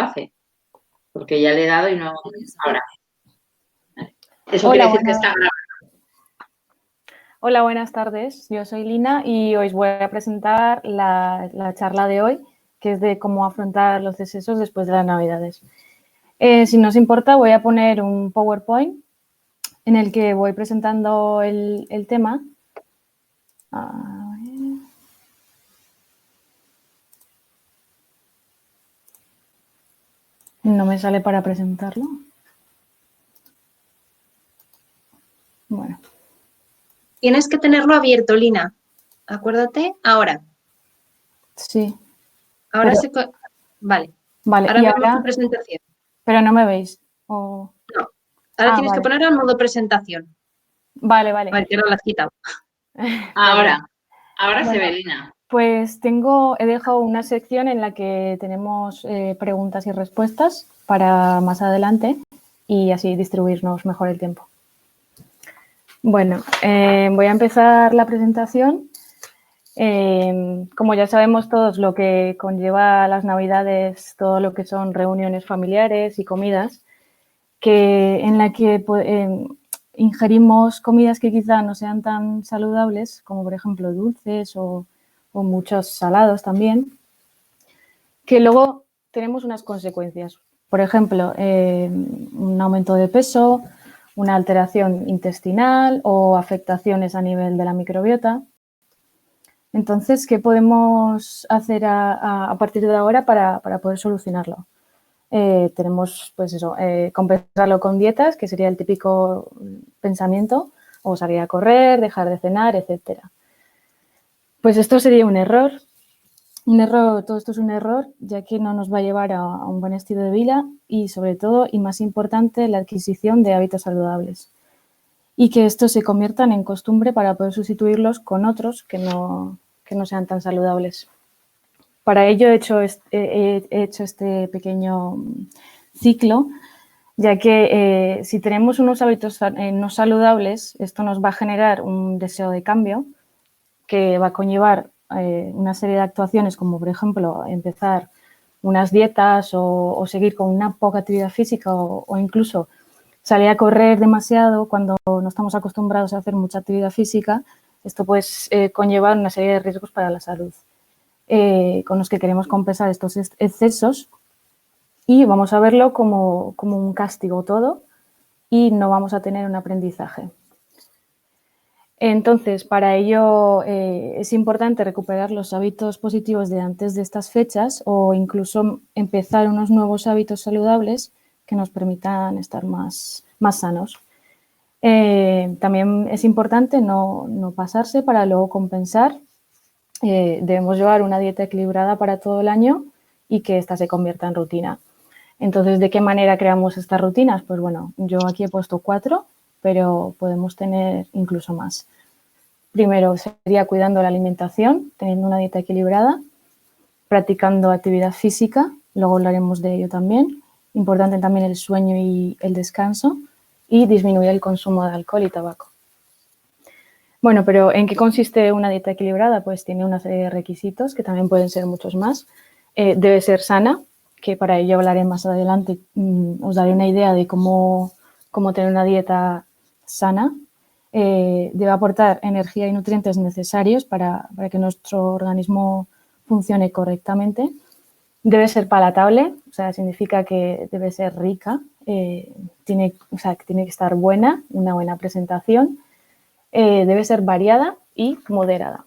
hace, porque ya le he dado y no ahora. Eso Hola, quiere decir que está grabado. Hola, buenas tardes. Yo soy Lina y os voy a presentar la charla de hoy, que es de cómo afrontar los decesos después de las Navidades. Si no os importa, voy a poner un PowerPoint en el que voy presentando el tema. A ver. No me sale para presentarlo. Bueno. Tienes que tenerlo abierto, Lina. Acuérdate, ahora. Sí. Ahora pero, Vale. Vale, Ahora y vemos ahora, tu presentación. pero no me veis. No. Ahora tienes vale. que poner al modo presentación. Vale. A ver, que no la has quitado. Ahora Bueno, se ve, Lina. Pues he dejado una sección en la que tenemos preguntas y respuestas para más adelante y así distribuirnos mejor el tiempo. Bueno, voy a empezar la presentación. Como ya sabemos todos lo que conlleva las Navidades, todo lo que son reuniones familiares y comidas, en la que ingerimos comidas que quizá no sean tan saludables, como por ejemplo dulces o muchos salados también, que luego tenemos unas consecuencias. Por ejemplo, un aumento de peso, una alteración intestinal o afectaciones a nivel de la microbiota. Entonces, ¿qué podemos hacer a partir de ahora para poder solucionarlo? Tenemos, pues eso, compensarlo con dietas, que sería el típico pensamiento, o salir a correr, dejar de cenar, etcétera. Pues esto sería un error. Todo esto es un error, ya que no nos va a llevar a un buen estilo de vida y, sobre todo, y más importante, la adquisición de hábitos saludables. Y que estos se conviertan en costumbre para poder sustituirlos con otros que no sean tan saludables. Para ello he hecho este pequeño ciclo, ya que si tenemos unos hábitos no saludables, esto nos va a generar un deseo de cambio que va a conllevar una serie de actuaciones, como por ejemplo empezar unas dietas o seguir con una poca actividad física o incluso salir a correr demasiado cuando no estamos acostumbrados a hacer mucha actividad física. Esto puede conllevar una serie de riesgos para la salud, con los que queremos compensar estos excesos, y vamos a verlo como un castigo todo y no vamos a tener un aprendizaje. Entonces, para ello es importante recuperar los hábitos positivos de antes de estas fechas o incluso empezar unos nuevos hábitos saludables que nos permitan estar más sanos. También es importante no pasarse para luego compensar. Debemos llevar una dieta equilibrada para todo el año y que ésta se convierta en rutina. Entonces, ¿de qué manera creamos estas rutinas? Pues bueno, yo aquí he puesto 4, pero podemos tener incluso más. Primero sería cuidando la alimentación, teniendo una dieta equilibrada, practicando actividad física, luego hablaremos de ello también. Importante también el sueño y el descanso, y disminuir el consumo de alcohol y tabaco. Bueno, pero ¿en qué consiste una dieta equilibrada? Pues tiene una serie de requisitos, que también pueden ser muchos más. Debe ser sana, que para ello hablaré más adelante. Os daré una idea de cómo tener una dieta sana. Debe aportar energía y nutrientes necesarios para que nuestro organismo funcione correctamente. Debe ser palatable, o sea, significa que debe ser rica, tiene que estar buena, una buena presentación. Debe ser variada y moderada.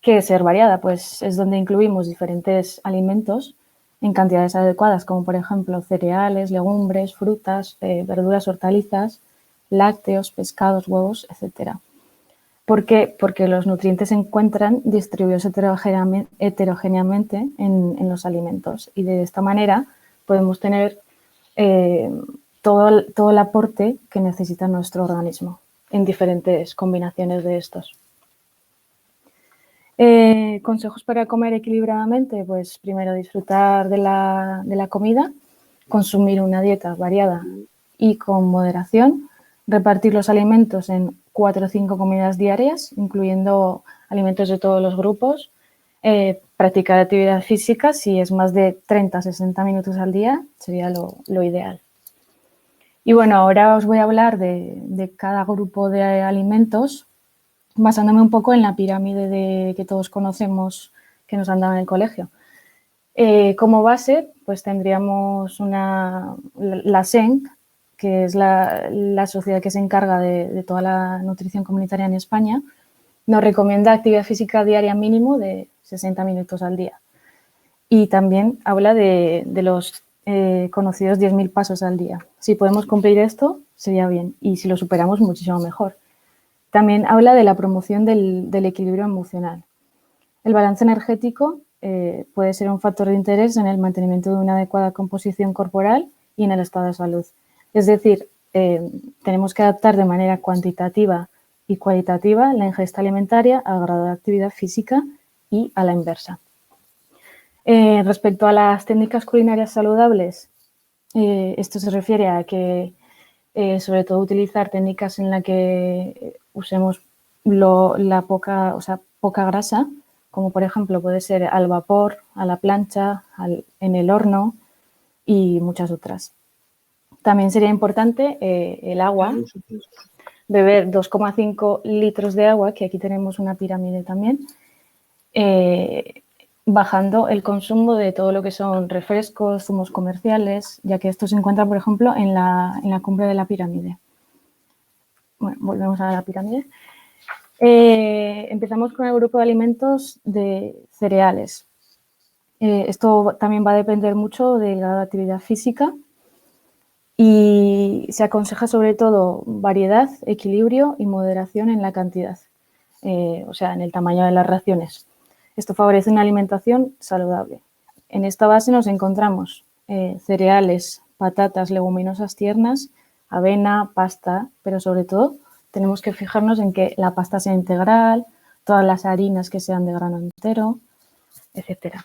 ¿Qué es ser variada? Pues es donde incluimos diferentes alimentos en cantidades adecuadas, como por ejemplo cereales, legumbres, frutas, verduras, hortalizas, lácteos, pescados, huevos, etc. ¿Por qué? Porque los nutrientes se encuentran distribuidos heterogéneamente en los alimentos, y de esta manera podemos tener todo el aporte que necesita nuestro organismo en diferentes combinaciones de estos. Consejos para comer equilibradamente, pues primero disfrutar de la comida, consumir una dieta variada y con moderación, repartir los alimentos en 4 o 5 comidas diarias, incluyendo alimentos de todos los grupos, practicar actividad física, si es más de 30 a 60 minutos al día, sería lo ideal. Y bueno, ahora os voy a hablar de cada grupo de alimentos, basándome un poco en la pirámide que todos conocemos, que nos han dado en el colegio. Como base, pues tendríamos la SENC, que es la sociedad que se encarga de toda la nutrición comunitaria en España. Nos recomienda actividad física diaria mínimo de 60 minutos al día. Y también habla de los conocidos 10.000 pasos al día. Si podemos cumplir esto, sería bien. Y si lo superamos, muchísimo mejor. También habla de la promoción del equilibrio emocional. El balance energético puede ser un factor de interés en el mantenimiento de una adecuada composición corporal y en el estado de salud. Es decir, tenemos que adaptar de manera cuantitativa y cualitativa la ingesta alimentaria al grado de actividad física y a la inversa. Respecto a las técnicas culinarias saludables, esto se refiere a que sobre todo utilizar técnicas en las que usemos poca grasa, como por ejemplo puede ser al vapor, a la plancha, en el horno y muchas otras. También sería importante el agua, beber 2,5 litros de agua, que aquí tenemos una pirámide también, bajando el consumo de todo lo que son refrescos, zumos comerciales, ya que esto se encuentra, por ejemplo, en la cumbre de la pirámide. Bueno, volvemos a la pirámide. Empezamos con el grupo de alimentos de cereales. Esto también va a depender mucho del grado de actividad física y se aconseja sobre todo variedad, equilibrio y moderación en la cantidad, o sea, en el tamaño de las raciones. Esto favorece una alimentación saludable. En esta base nos encontramos cereales, patatas, leguminosas tiernas, avena, pasta, pero sobre todo tenemos que fijarnos en que la pasta sea integral, todas las harinas que sean de grano entero, etc.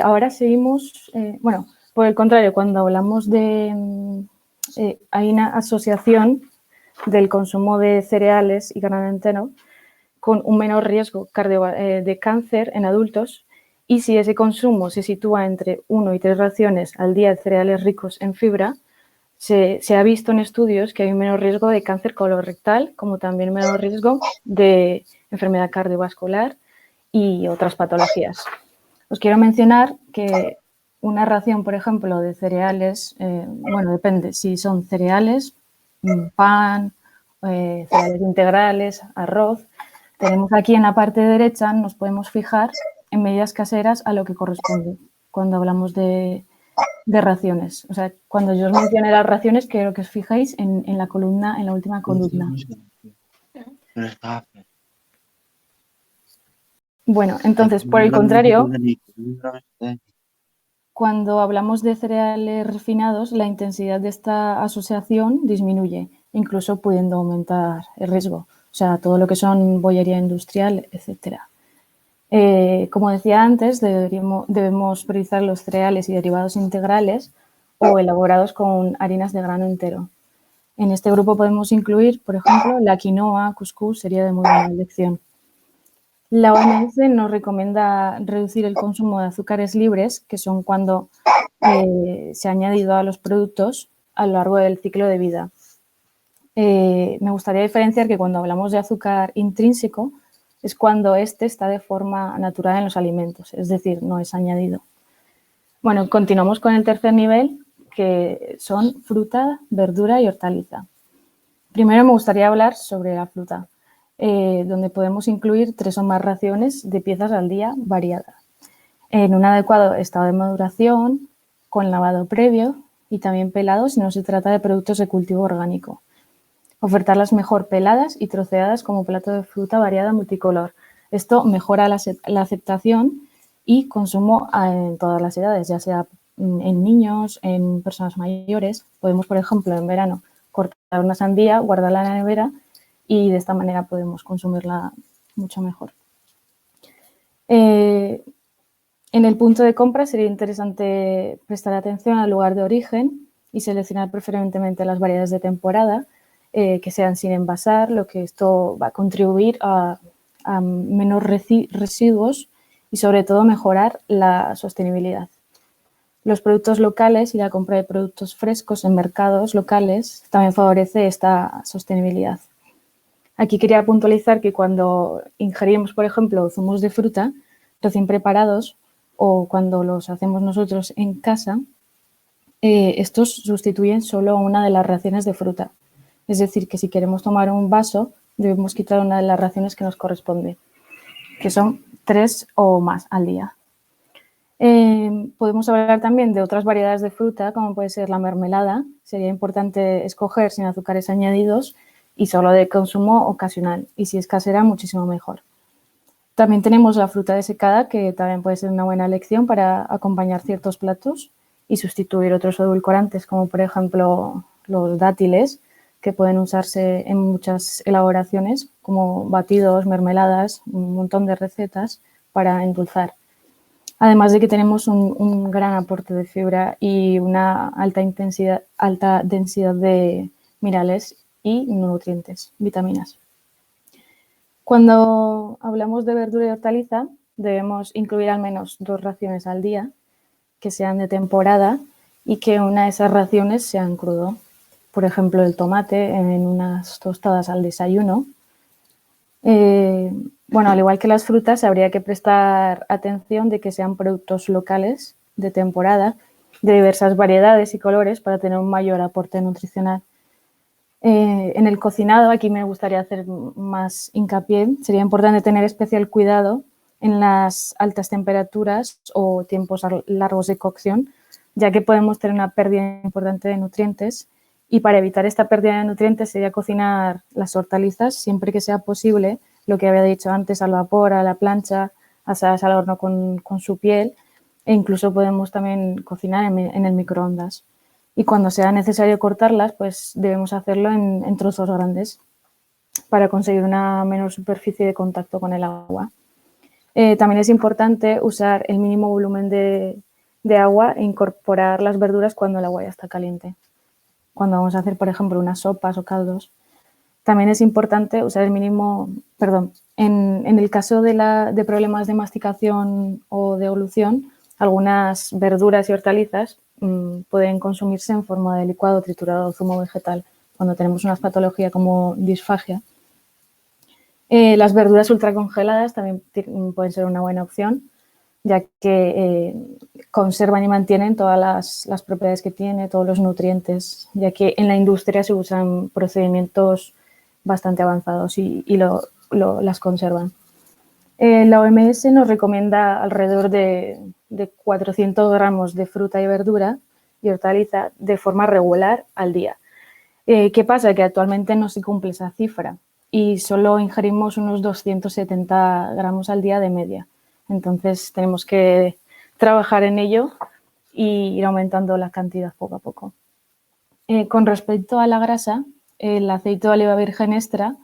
Ahora seguimos, por el contrario, cuando hablamos hay una asociación del consumo de cereales y grano entero con un menor riesgo de cáncer en adultos, y si ese consumo se sitúa entre 1 y 3 raciones al día de cereales ricos en fibra, se ha visto en estudios que hay un menor riesgo de cáncer colorectal, como también menor riesgo de enfermedad cardiovascular y otras patologías. Os quiero mencionar que una ración, por ejemplo, de cereales, depende si son cereales, pan, cereales integrales, arroz. Tenemos aquí en la parte derecha, nos podemos fijar en medidas caseras a lo que corresponde cuando hablamos de raciones. O sea, cuando yo os mencione las raciones, quiero que os fijéis en la columna, en la última columna. Bueno, entonces, por el contrario, cuando hablamos de cereales refinados, la intensidad de esta asociación disminuye, incluso pudiendo aumentar el riesgo. O sea, todo lo que son bollería industrial, etcétera. Como decía antes, debemos priorizar los cereales y derivados integrales o elaborados con harinas de grano entero. En este grupo podemos incluir, por ejemplo, la quinoa, cuscús, sería de muy buena elección. La OMS nos recomienda reducir el consumo de azúcares libres, que son cuando se ha añadido a los productos a lo largo del ciclo de vida. Me gustaría diferenciar que cuando hablamos de azúcar intrínseco es cuando este está de forma natural en los alimentos, es decir, no es añadido. Bueno, continuamos con el tercer nivel, que son fruta, verdura y hortaliza. Primero me gustaría hablar sobre la fruta, donde podemos incluir 3 o más raciones de piezas al día variadas, en un adecuado estado de maduración, con lavado previo y también pelado si no se trata de productos de cultivo orgánico. Ofertarlas mejor peladas y troceadas como plato de fruta variada multicolor. Esto mejora la aceptación y consumo en todas las edades, ya sea en niños, en personas mayores. Podemos, por ejemplo, en verano cortar una sandía, guardarla en la nevera y de esta manera podemos consumirla mucho mejor. En el punto de compra sería interesante prestar atención al lugar de origen y seleccionar preferentemente las variedades de temporada, que sean sin envasar, lo que esto va a contribuir a menos residuos y sobre todo mejorar la sostenibilidad. Los productos locales y la compra de productos frescos en mercados locales también favorece esta sostenibilidad. Aquí quería puntualizar que cuando ingerimos, por ejemplo, zumos de fruta recién preparados o cuando los hacemos nosotros en casa, estos sustituyen solo una de las raciones de fruta. Es decir, que si queremos tomar un vaso, debemos quitar una de las raciones que nos corresponde, que son 3 o más al día. Podemos hablar también de otras variedades de fruta, como puede ser la mermelada. Sería importante escoger sin azúcares añadidos y solo de consumo ocasional. Y si es casera, muchísimo mejor. También tenemos la fruta desecada, que también puede ser una buena elección para acompañar ciertos platos y sustituir otros edulcorantes, como por ejemplo los dátiles, que pueden usarse en muchas elaboraciones, como batidos, mermeladas, un montón de recetas para endulzar. Además de que tenemos un gran aporte de fibra y una alta densidad de minerales y nutrientes, vitaminas. Cuando hablamos de verdura y hortaliza, debemos incluir al menos 2 raciones al día, que sean de temporada y que una de esas raciones sea en crudo. Por ejemplo, el tomate en unas tostadas al desayuno. Al igual que las frutas, habría que prestar atención de que sean productos locales, de temporada, de diversas variedades y colores para tener un mayor aporte nutricional. En el cocinado, aquí me gustaría hacer más hincapié, sería importante tener especial cuidado en las altas temperaturas o tiempos largos de cocción, ya que podemos tener una pérdida importante de nutrientes. Y para evitar esta pérdida de nutrientes sería cocinar las hortalizas siempre que sea posible, lo que había dicho antes, al vapor, a la plancha, asadas al horno con su piel, e incluso podemos también cocinar en el microondas. Y cuando sea necesario cortarlas, pues debemos hacerlo en trozos grandes para conseguir una menor superficie de contacto con el agua. También es importante usar el mínimo volumen de agua e incorporar las verduras cuando el agua ya está caliente. Cuando vamos a hacer, por ejemplo, unas sopas o caldos. También es importante usar el mínimo, en el caso de problemas de masticación o de evolución, algunas verduras y hortalizas pueden consumirse en forma de licuado, triturado o zumo vegetal cuando tenemos una patología como disfagia. Las verduras ultracongeladas también pueden ser una buena opción, ya que conservan y mantienen todas las propiedades que tiene, todos los nutrientes, ya que en la industria se usan procedimientos bastante avanzados y las conservan. La OMS nos recomienda alrededor de 400 gramos de fruta y verdura y hortaliza de forma regular al día. ¿Qué pasa? Que actualmente no se cumple esa cifra y solo ingerimos unos 270 gramos al día de media. Entonces tenemos que trabajar en ello y ir aumentando la cantidad poco a poco. Con respecto a la grasa, el aceite de oliva virgen extra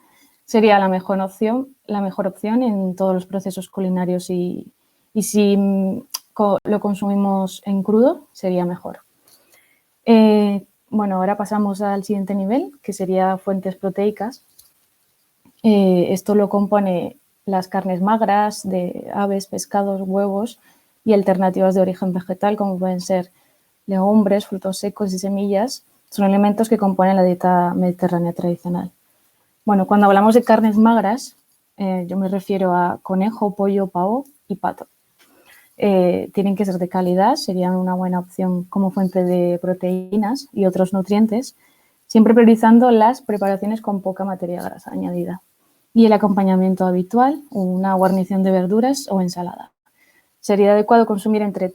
sería la mejor opción en todos los procesos culinarios y si lo consumimos en crudo sería mejor. Ahora pasamos al siguiente nivel, que sería fuentes proteicas. Esto lo compone las carnes magras de aves, pescados, huevos y alternativas de origen vegetal, como pueden ser legumbres, frutos secos y semillas. Son alimentos que componen la dieta mediterránea tradicional. Cuando hablamos de carnes magras, yo me refiero a conejo, pollo, pavo y pato. Tienen que ser de calidad, serían una buena opción como fuente de proteínas y otros nutrientes, siempre priorizando las preparaciones con poca materia grasa añadida. Y el acompañamiento habitual, una guarnición de verduras o ensalada. Sería adecuado consumir entre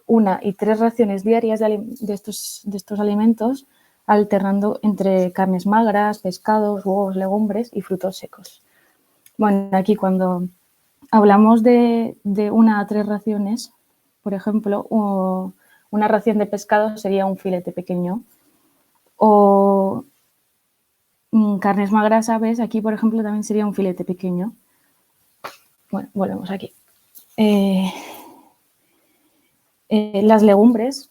1 y 3 raciones diarias de estos alimentos, alternando entre carnes magras, pescados, huevos, legumbres y frutos secos. Aquí cuando hablamos de 1 a 3 raciones, por ejemplo, una ración de pescado sería un filete pequeño o carnes magras, aves, aquí por ejemplo también sería un filete pequeño. Volvemos aquí. Las legumbres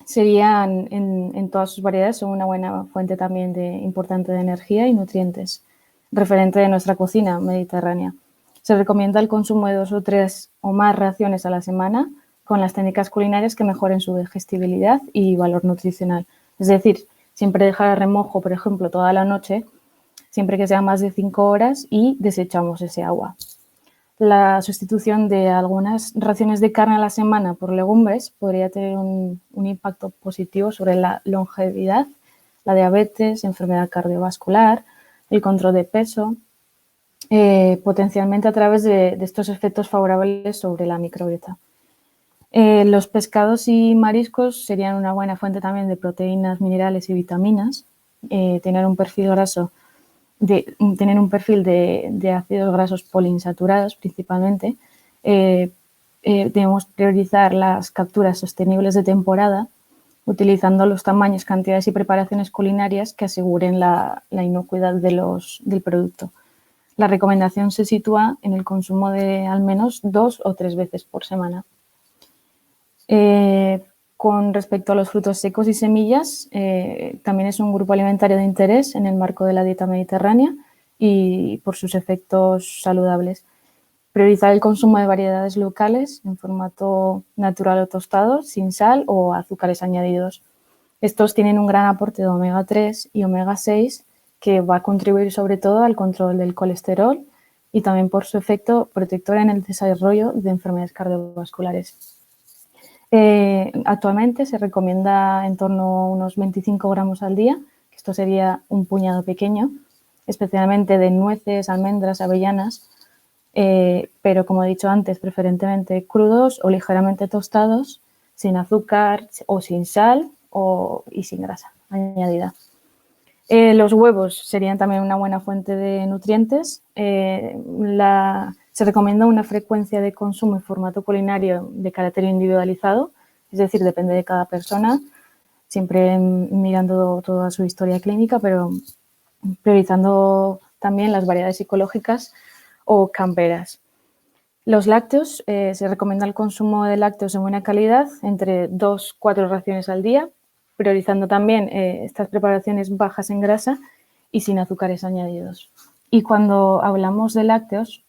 serían en todas sus variedades, son una buena fuente también importante de energía y nutrientes, referente de nuestra cocina mediterránea. Se recomienda el consumo de 2 o 3 o más raciones a la semana con las técnicas culinarias que mejoren su digestibilidad y valor nutricional. Es decir, siempre dejar a remojo, por ejemplo, toda la noche, siempre que sea más de 5 horas y desechamos ese agua. La sustitución de algunas raciones de carne a la semana por legumbres podría tener un impacto positivo sobre la longevidad, la diabetes, enfermedad cardiovascular, el control de peso, potencialmente a través de estos efectos favorables sobre la microbiota. Los pescados y mariscos serían una buena fuente también de proteínas, minerales y vitaminas. Tener un perfil graso tener un perfil de ácidos grasos poliinsaturados principalmente. Debemos priorizar las capturas sostenibles de temporada utilizando los tamaños, cantidades y preparaciones culinarias que aseguren la inocuidad del producto. La recomendación se sitúa en el consumo de al menos 2 o 3 veces por semana. Con respecto a los frutos secos y semillas, también es un grupo alimentario de interés en el marco de la dieta mediterránea y por sus efectos saludables. Priorizar el consumo de variedades locales en formato natural o tostado, sin sal o azúcares añadidos. Estos tienen un gran aporte de omega 3 y omega 6 que va a contribuir sobre todo al control del colesterol y también por su efecto protector en el desarrollo de enfermedades cardiovasculares. Actualmente se recomienda en torno a unos 25 gramos al día, que esto sería un puñado pequeño, especialmente de nueces, almendras, avellanas, pero como he dicho antes, preferentemente crudos o ligeramente tostados, sin azúcar o sin sal y sin grasa añadida. Los huevos serían también una buena fuente de nutrientes. Se recomienda una frecuencia de consumo en formato culinario de carácter individualizado, es decir, depende de cada persona, siempre mirando toda su historia clínica, pero priorizando también las variedades psicológicas o camperas. Los lácteos, se recomienda el consumo de lácteos de buena calidad, entre 2-4 raciones al día, priorizando también estas preparaciones bajas en grasa y sin azúcares añadidos. Y cuando hablamos de lácteos,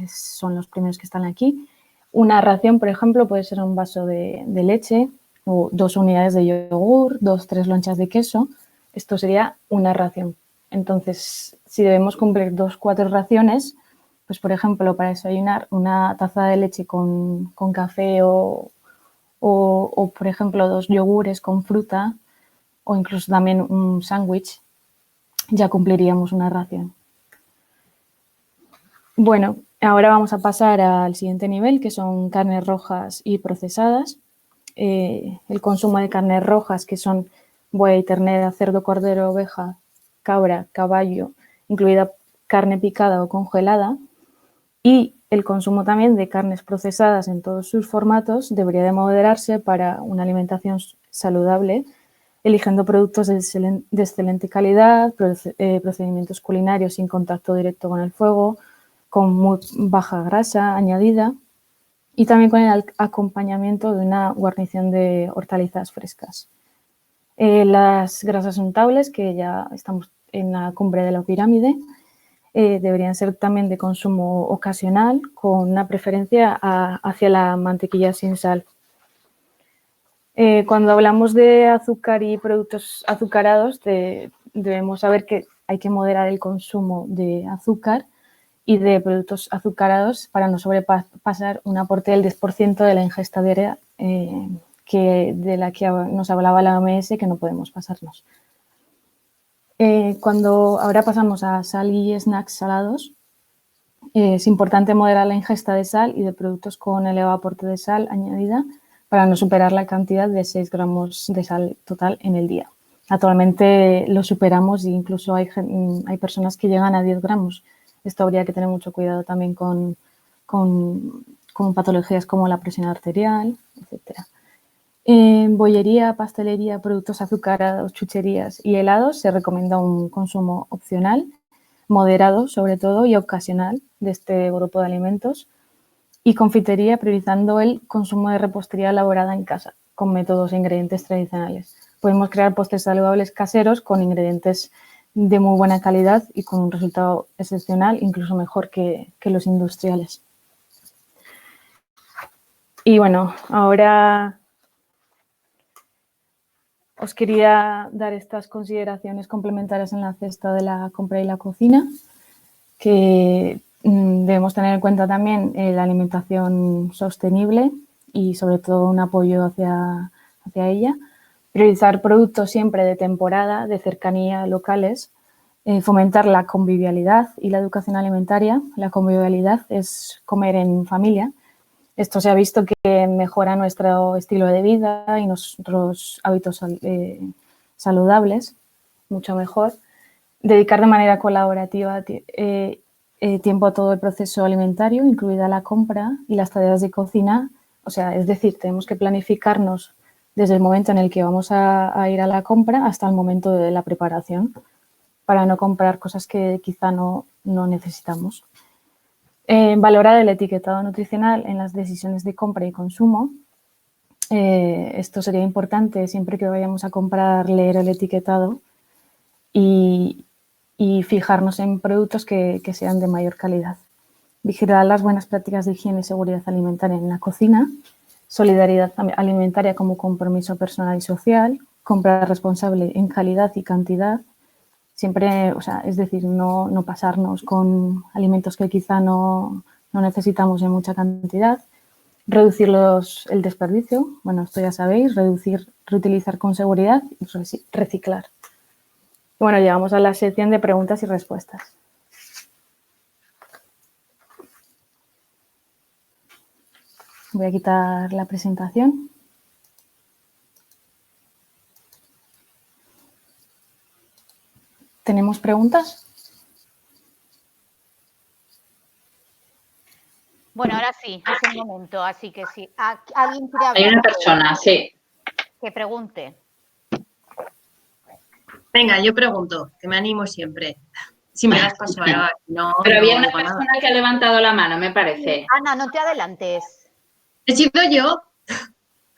son los primeros que están aquí, una ración, por ejemplo, puede ser un vaso de leche o 2 unidades de yogur, 2-3 lonchas de queso. Esto sería una ración. Entonces, si debemos cumplir 2-4 raciones, pues por ejemplo, para desayunar una taza de leche con café o por ejemplo 2 yogures con fruta o incluso también un sándwich, ya cumpliríamos una ración. Bueno, ahora vamos a pasar al siguiente nivel, que son carnes rojas y procesadas. El consumo de carnes rojas, que son buey, ternera, cerdo, cordero, oveja, cabra, caballo, incluida carne picada o congelada, y el consumo también de carnes procesadas en todos sus formatos debería de moderarse para una alimentación saludable, eligiendo productos de excelente calidad, procedimientos culinarios sin contacto directo con el fuego, con muy baja grasa añadida y también con el acompañamiento de una guarnición de hortalizas frescas. Las grasas untables, que ya estamos en la cumbre de la pirámide, deberían ser también de consumo ocasional, con una preferencia hacia la mantequilla sin sal. Cuando hablamos de azúcar y productos azucarados, debemos saber que hay que moderar el consumo de azúcar y de productos azucarados para no sobrepasar un aporte del 10% de la ingesta diaria de la que nos hablaba la OMS, que no podemos pasarnos. Cuando ahora pasamos a sal y snacks salados, es importante moderar la ingesta de sal y de productos con elevado aporte de sal añadida para no superar la cantidad de 6 gramos de sal total en el día. Actualmente lo superamos e incluso hay personas que llegan a 10 gramos. Esto habría que tener mucho cuidado también con patologías como la presión arterial, etc. En bollería, pastelería, productos azucarados, chucherías y helados se recomienda un consumo opcional, moderado sobre todo y ocasional de este grupo de alimentos, y confitería priorizando el consumo de repostería elaborada en casa con métodos e ingredientes tradicionales. Podemos crear postres saludables caseros con ingredientes de muy buena calidad y con un resultado excepcional, incluso mejor que los industriales. Y bueno, ahora os quería dar estas consideraciones complementarias en la cesta de la compra y la cocina, que debemos tener en cuenta también la alimentación sostenible y sobre todo un apoyo hacia ella. Priorizar productos siempre de temporada, de cercanía, locales. Fomentar la convivialidad y la educación alimentaria. La convivialidad es comer en familia. Esto se ha visto que mejora nuestro estilo de vida y nuestros hábitos saludables, mucho mejor. Dedicar de manera colaborativa tiempo a todo el proceso alimentario, incluida la compra y las tareas de cocina. O sea, es decir, tenemos que planificarnos desde el momento en el que vamos a ir a la compra hasta el momento de la preparación, para no comprar cosas que quizá no necesitamos. Valorar el etiquetado nutricional en las decisiones de compra y consumo. Esto sería importante siempre que vayamos a comprar, leer el etiquetado y fijarnos en productos que sean de mayor calidad. Vigilar las buenas prácticas de higiene y seguridad alimentaria en la cocina. Solidaridad alimentaria como compromiso personal y social. Compra responsable en calidad y cantidad. Siempre, o sea, es decir, no pasarnos con alimentos que quizá no necesitamos en mucha cantidad. Reducir el desperdicio, bueno, esto ya sabéis, reutilizar con seguridad y reciclar. Bueno, llegamos a la sección de preguntas y respuestas. Voy a quitar la presentación. ¿Tenemos preguntas? Bueno, ahora sí, es el momento, así que sí. ¿Alguien quiere hablar? Hay una persona, sí. Que pregunte. Venga, yo pregunto, que me animo siempre. Si me das paso ahora, no. Pero había no una digo nada. persona que ha levantado la mano, me parece. Ana, no te adelantes. He sido yo.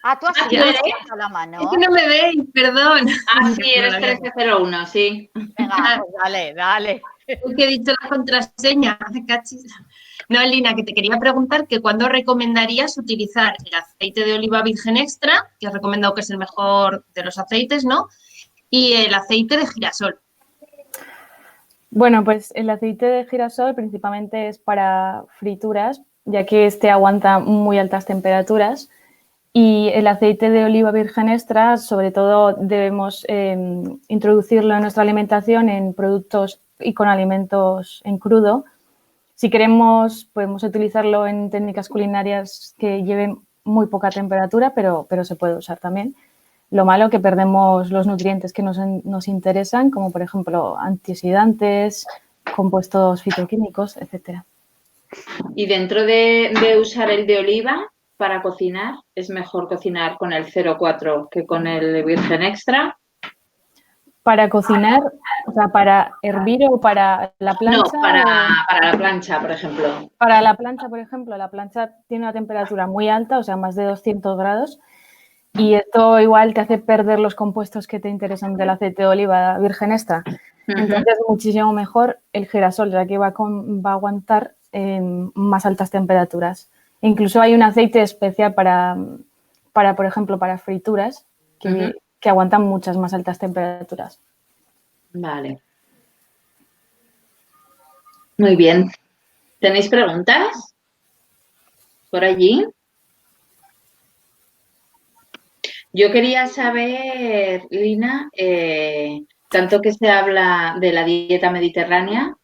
Ah, tú has ¿tú sido eres? la mano. Es que no me veis, perdón. Ah, sí, eres 1301, sí. Venga, pues dale. Es que he dicho la contraseña. Cachis. No, Lina, que te quería preguntar que cuándo recomendarías utilizar el aceite de oliva virgen extra, que has recomendado que es el mejor de los aceites, ¿no? Y el aceite de girasol. Bueno, pues el aceite de girasol principalmente es para frituras, ya que este aguanta muy altas temperaturas. Y el aceite de oliva virgen extra, sobre todo, debemos introducirlo en nuestra alimentación en productos y con alimentos en crudo. Si queremos, podemos utilizarlo en técnicas culinarias que lleven muy poca temperatura, pero se puede usar también. Lo malo es que perdemos los nutrientes que nos interesan, como por ejemplo antioxidantes, compuestos fitoquímicos, etc. Y dentro de usar el de oliva para cocinar, ¿es mejor cocinar con el 0,4 que con el virgen extra? Para cocinar, o sea, para hervir o para la plancha. No, para la plancha, por ejemplo. Para la plancha, por ejemplo, la plancha tiene una temperatura muy alta, o sea, más de 200 grados. Y esto igual te hace perder los compuestos que te interesan del aceite de oliva virgen extra. Entonces, es muchísimo mejor el girasol, ya que va a aguantar más altas temperaturas. Incluso hay un aceite especial para por ejemplo, para frituras, que aguantan muchas más altas temperaturas. Vale. Muy bien. ¿Tenéis preguntas por allí? Yo quería saber, Lina, tanto que se habla de la dieta mediterránea,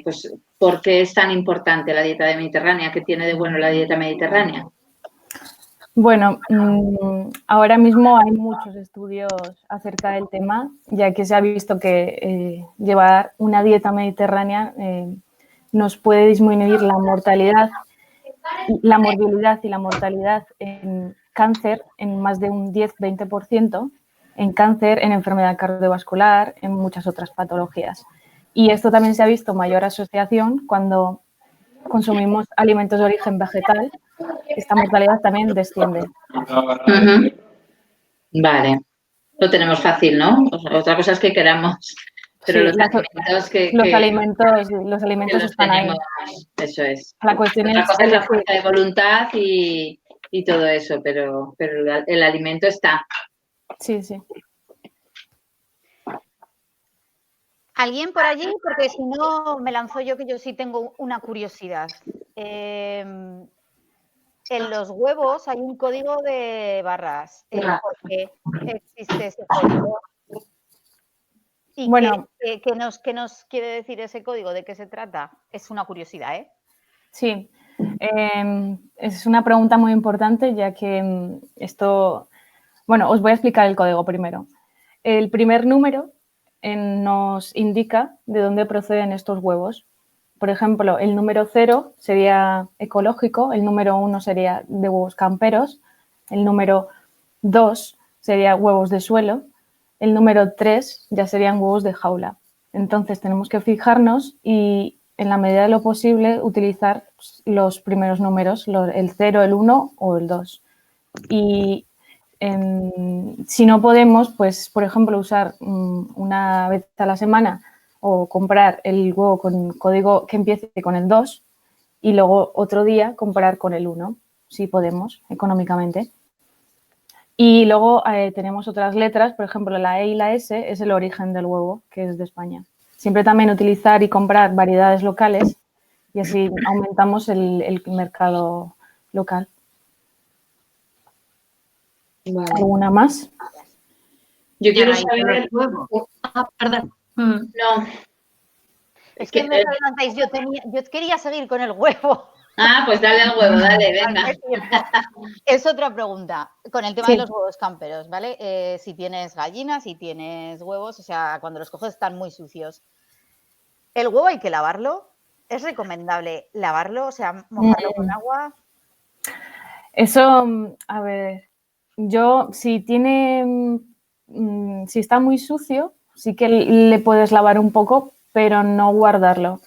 pues, ¿por qué es tan importante la dieta mediterránea? ¿Qué tiene de bueno la dieta mediterránea? Bueno, ahora mismo hay muchos estudios acerca del tema, ya que se ha visto que llevar una dieta mediterránea nos puede disminuir la mortalidad, la morbilidad y la mortalidad en cáncer en más de un 10-20%, en cáncer, en enfermedad cardiovascular, en muchas otras patologías. Y esto también se ha visto mayor asociación cuando consumimos alimentos de origen vegetal. Esta mortalidad también desciende. Vale. Lo tenemos fácil, ¿no? Otra cosa es que queramos Pero Sí, los alimentos los alimentos que los están ahí. tenemos, eso es. La cuestión Otra es cosa es la elegir. fuerza de voluntad y todo eso, pero el alimento está. Sí, sí. ¿Alguien por allí? Porque si no, me lanzo yo, que yo sí tengo una curiosidad. En los huevos hay un código de barras. ¿Por qué existe ese código? ¿Y Bueno, qué nos quiere decir ese código? ¿De qué se trata? Es una curiosidad, ¿eh? sí. Es una pregunta muy importante, ya que esto... Bueno, os voy a explicar el código primero. El primer número nos indica de dónde proceden estos huevos. Por ejemplo, el número 0 sería ecológico, el número 1 sería de huevos camperos, el número 2 sería huevos de suelo, el número 3 ya serían huevos de jaula. Entonces tenemos que fijarnos y, en la medida de lo posible, utilizar los primeros números, el 0, el 1 o el 2. Y si no podemos, pues, por ejemplo, usar una vez a la semana o comprar el huevo con código que empiece con el 2 y luego otro día comprar con el 1, si podemos, económicamente. Y luego tenemos otras letras, por ejemplo, la E y la S es el origen del huevo, que es de España. Siempre también utilizar y comprar variedades locales y así aumentamos el mercado local. Vale. ¿Alguna más? Yo quiero raíz de saber... los huevos. Perdón. No. Es que me adelantáis, yo quería seguir con el huevo. Ah, pues dale al huevo, dale, venga. Es otra pregunta. Con el tema Sí. de los huevos camperos, ¿vale? Si tienes gallinas, si tienes huevos, o sea, cuando los coges están muy sucios. ¿El huevo hay que lavarlo? ¿Es recomendable lavarlo? O sea, mojarlo con agua. Eso, a ver, yo si está muy sucio, sí que le puedes lavar un poco, pero no guardarlo.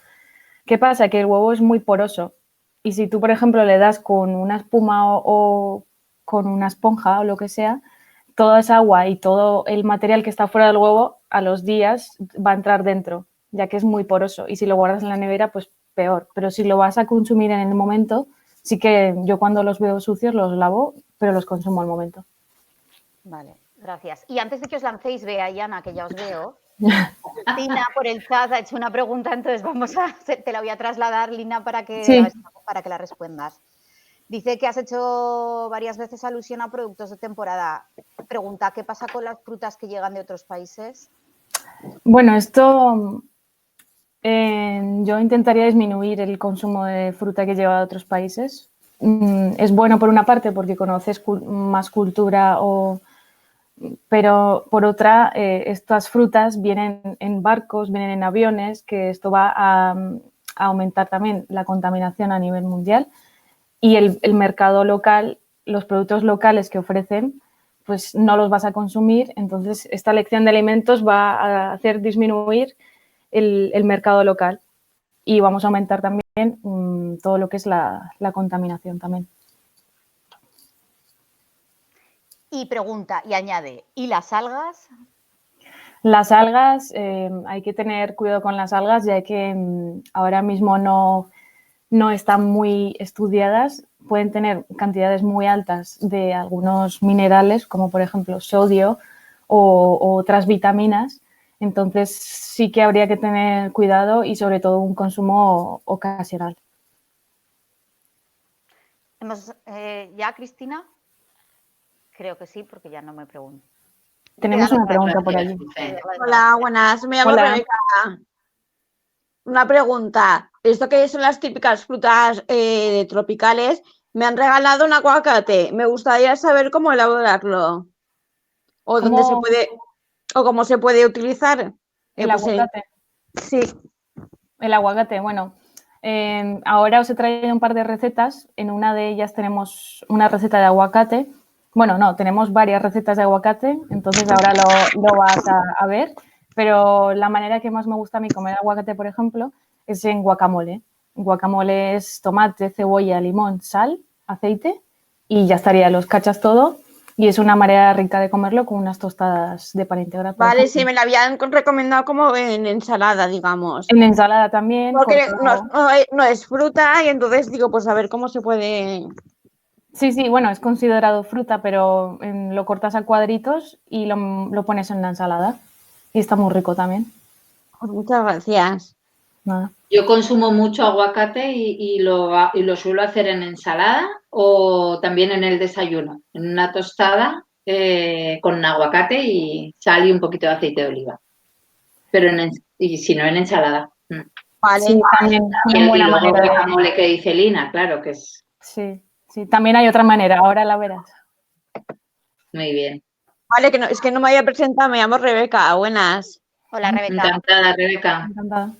¿Qué pasa? Que el huevo es muy poroso y si tú, por ejemplo, le das con una espuma o con una esponja o lo que sea, toda esa agua y todo el material que está fuera del huevo a los días va a entrar dentro, ya que es muy poroso. Y si lo guardas en la nevera, pues peor. Pero si lo vas a consumir en el momento, sí que yo cuando los veo sucios los lavo, pero los consumo al momento. Vale, gracias. Y antes de que os lancéis, Bea y Ana, que ya os veo, Lina por el chat ha hecho una pregunta, entonces te la voy a trasladar, Lina, para que la respondas. Dice que has hecho varias veces alusión a productos de temporada. Pregunta, ¿qué pasa con las frutas que llegan de otros países? Bueno, esto yo intentaría disminuir el consumo de fruta que lleva de otros países. Es bueno por una parte porque conoces más cultura, pero por otra, estas frutas vienen en barcos, vienen en aviones, que esto va a aumentar también la contaminación a nivel mundial. Y el mercado local, los productos locales que ofrecen, pues no los vas a consumir. Entonces, esta elección de alimentos va a hacer disminuir el mercado local y vamos a aumentar también todo lo que es la contaminación también. Y pregunta, y añade, ¿y las algas? Las algas, hay que tener cuidado con las algas, ya que ahora mismo no están muy estudiadas. Pueden tener cantidades muy altas de algunos minerales, como por ejemplo sodio o otras vitaminas. Entonces sí que habría que tener cuidado y sobre todo un consumo ocasional. ¿Ya, Cristina? Creo que sí, porque ya no me pregunto. Tenemos una pregunta por allí. Hola, buenas. Me llamo Rebeca. Una pregunta. Esto que son las típicas frutas tropicales, me han regalado un aguacate. Me gustaría saber cómo elaborarlo. O dónde se puede, o cómo se puede utilizar. ¿El aguacate? Sí. El aguacate, bueno. Ahora os he traído un par de recetas. En una de ellas tenemos una receta de aguacate. Bueno, no, tenemos varias recetas de aguacate, entonces ahora lo vas a ver. Pero la manera que más me gusta a mí comer aguacate, por ejemplo, es en guacamole. Guacamole es tomate, cebolla, limón, sal, aceite y ya estaría. Los cachas todo Y es una manera rica de comerlo con unas tostadas de pan integral. Vale, sí, me la habían recomendado como en ensalada, digamos. En ensalada también. Porque cortado. no es fruta y entonces digo, pues a ver cómo se puede... Sí, bueno, es considerado fruta, pero lo cortas a cuadritos y lo pones en la ensalada. Y está muy rico también. Pues muchas gracias. Nada. Yo consumo mucho aguacate y lo suelo hacer en ensalada o también en el desayuno, en una tostada con aguacate y sal y un poquito de aceite de oliva. Pero y si no, en ensalada. Vale. Sí, también Y, una buena luego manera de... guacamole que dice Lina, claro que es Sí, también hay otra manera, ahora la verás. muy bien. Vale, que no, es que no me había presentado, me llamo Rebeca. Buenas. Hola, Rebeca. Encantada, Rebeca. Encantada.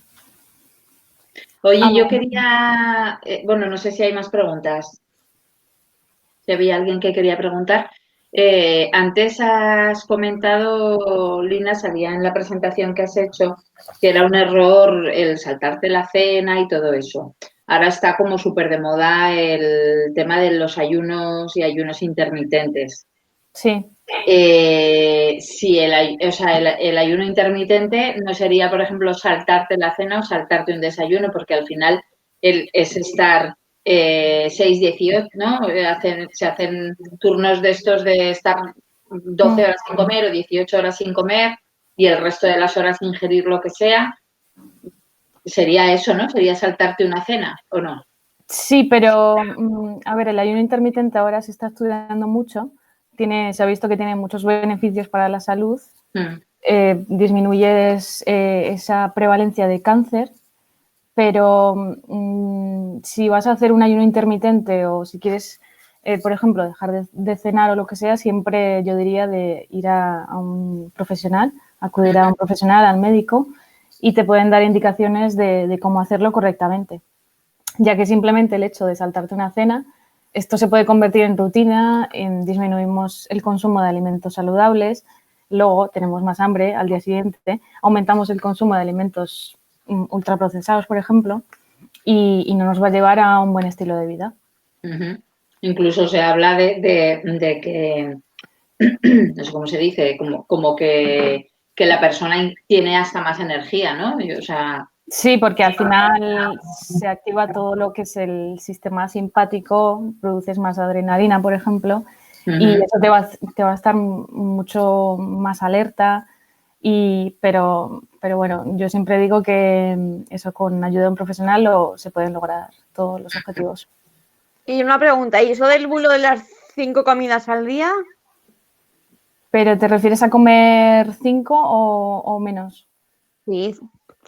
Oye, yo ver. quería, bueno, no sé si hay más preguntas. Si había alguien que quería preguntar. Antes has comentado, Lina, salía en la presentación que has hecho, que era un error el saltarte la cena y todo eso. Ahora está como súper de moda el tema de los ayunos y ayunos intermitentes. Sí. Si el ayuno intermitente no sería, por ejemplo, saltarte la cena o saltarte un desayuno, porque al final es estar 6-18, ¿no? Se hacen turnos de estos de estar 12 horas sin comer o 18 horas sin comer y el resto de las horas ingerir lo que sea. Sería eso, ¿no? Sería saltarte una cena, ¿o no? Sí, pero a ver, el ayuno intermitente ahora se está estudiando mucho. Se ha visto que tiene muchos beneficios para la salud. Disminuyes esa prevalencia de cáncer, pero si vas a hacer un ayuno intermitente o si quieres, por ejemplo, dejar de cenar o lo que sea, siempre yo diría de ir a un profesional, acudir a un profesional, al médico, y te pueden dar indicaciones de cómo hacerlo correctamente. Ya que simplemente el hecho de saltarte una cena, esto se puede convertir en rutina, disminuimos el consumo de alimentos saludables, luego tenemos más hambre al día siguiente, aumentamos el consumo de alimentos ultraprocesados, por ejemplo, y no nos va a llevar a un buen estilo de vida. Incluso se habla de que, no sé cómo se dice, como que la persona tiene hasta más energía, ¿no? O sea, sí, porque al final se activa todo lo que es el sistema simpático, produces más adrenalina, por ejemplo, y eso te va a estar mucho más alerta. Pero bueno, yo siempre digo que eso con ayuda de un profesional se pueden lograr todos los objetivos. Y una pregunta, ¿y eso del bulo de las 5 comidas al día? ¿Pero te refieres a comer 5 o menos? Sí,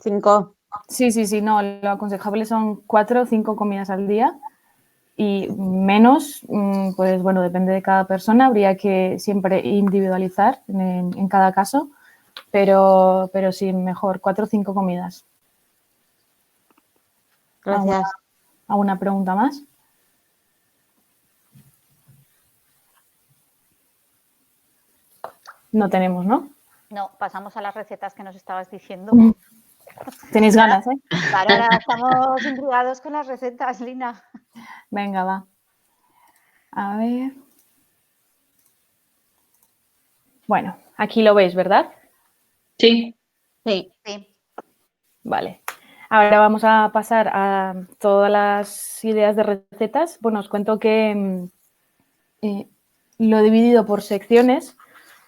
5. Sí, no, lo aconsejable son 4 o 5 comidas al día y menos, pues bueno, depende de cada persona, habría que siempre individualizar en cada caso, pero sí, mejor 4 o 5 comidas. Gracias. ¿Alguna pregunta más? No tenemos, ¿no? No, pasamos a las recetas que nos estabas diciendo. Tenéis ganas, ¿eh? Claro, ahora estamos intrigados con las recetas, Lina. Venga, va. A ver. Bueno, aquí lo veis, ¿verdad? Sí. Sí. Vale. Ahora vamos a pasar a todas las ideas de recetas. Bueno, os cuento que lo he dividido por secciones,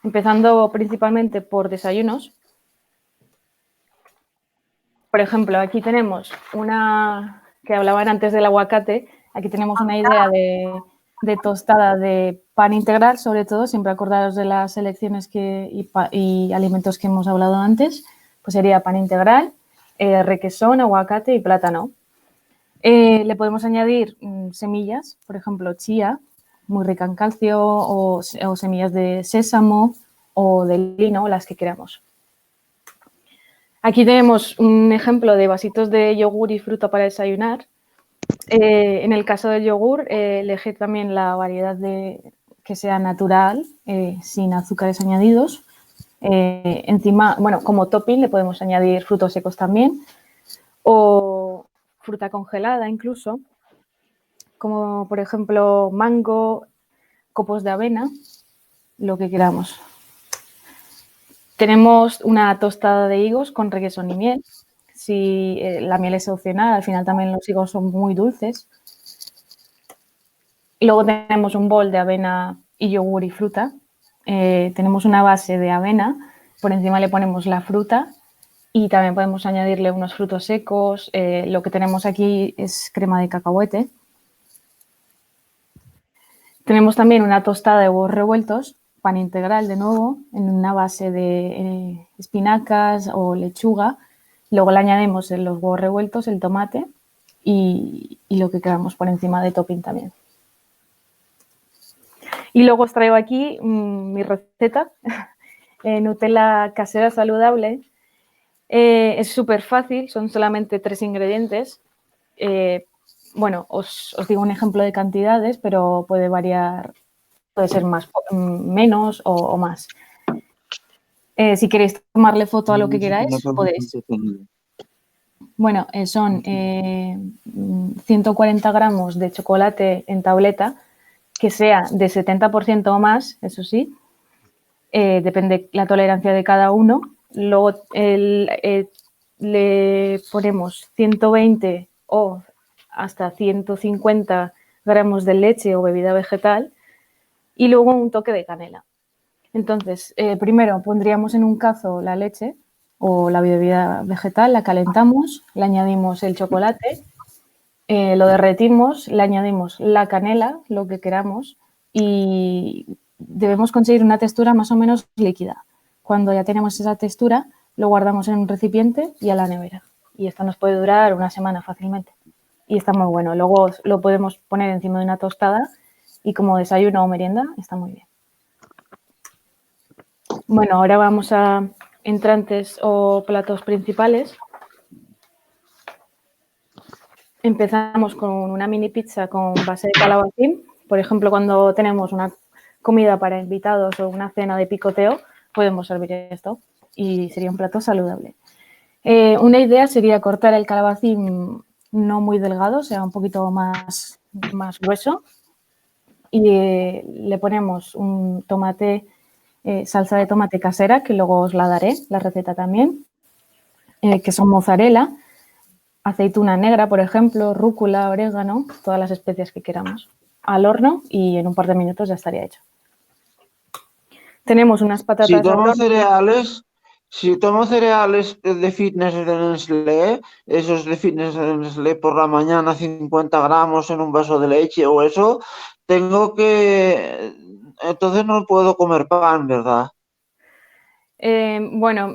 empezando principalmente por desayunos. Por ejemplo, aquí tenemos una que hablaban antes del aguacate. Aquí tenemos una idea de tostada de pan integral, sobre todo, siempre acordaros de las selecciones y alimentos que hemos hablado antes. Pues sería pan integral, requesón, aguacate y plátano. Le podemos añadir semillas, por ejemplo, chía, muy rica en calcio, o semillas de sésamo o de lino, las que queramos. Aquí tenemos un ejemplo de vasitos de yogur y fruta para desayunar. En el caso del yogur, elegir también la variedad que sea natural, sin azúcares añadidos. Encima, bueno, como topping le podemos añadir frutos secos también o fruta congelada incluso, como por ejemplo mango, copos de avena lo que queramos. Tenemos una tostada de higos con requesón y miel. Si la miel es opcional, al final también los higos son muy dulces. Y luego tenemos un bol de avena y yogur y fruta. Tenemos una base de avena, por encima le ponemos la fruta y también podemos añadirle unos frutos secos. Lo que tenemos aquí es crema de cacahuete. Tenemos también una tostada de huevos revueltos, pan integral de nuevo, en una base de espinacas o lechuga. Luego le añadimos en los huevos revueltos el tomate y lo que queramos por encima de topping también. Y luego os traigo aquí mi receta, Nutella casera saludable. Es súper fácil, son solamente 3 ingredientes. Bueno, os digo un ejemplo de cantidades, pero puede variar, puede ser más, menos o más. Si queréis tomarle foto a lo que queráis, podéis. Bueno, son 140 gramos de chocolate en tableta, que sea de 70% o más, eso sí, depende la tolerancia de cada uno. Luego le ponemos 120 o hasta 150 gramos de leche o bebida vegetal y luego un toque de canela. Entonces, primero pondríamos en un cazo la leche o la bebida vegetal, la calentamos, le añadimos el chocolate, lo derretimos, le añadimos la canela, lo que queramos, y debemos conseguir una textura más o menos líquida. Cuando ya tenemos esa textura, lo guardamos en un recipiente y a la nevera. Y esto nos puede durar una semana fácilmente. Y está muy bueno. Luego lo podemos poner encima de una tostada y como desayuno o merienda está muy bien. Bueno, ahora vamos a entrantes o platos principales. Empezamos con una mini pizza con base de calabacín. Por ejemplo, cuando tenemos una comida para invitados o una cena de picoteo, podemos servir esto y sería un plato saludable. Una idea sería cortar el calabacín no muy delgado, o sea, un poquito más grueso, y le ponemos un tomate, salsa de tomate casera, que luego os la daré, la receta también, que son mozzarella, aceituna negra, por ejemplo, rúcula, orégano, todas las especias que queramos, al horno y en un par de minutos ya estaría hecho. Tenemos unas patatas al horno. Si tomo cereales de fitness de Nestlé, esos de fitness de Nestlé por la mañana, 50 gramos en un vaso de leche o eso, entonces no puedo comer pan, ¿verdad? Bueno,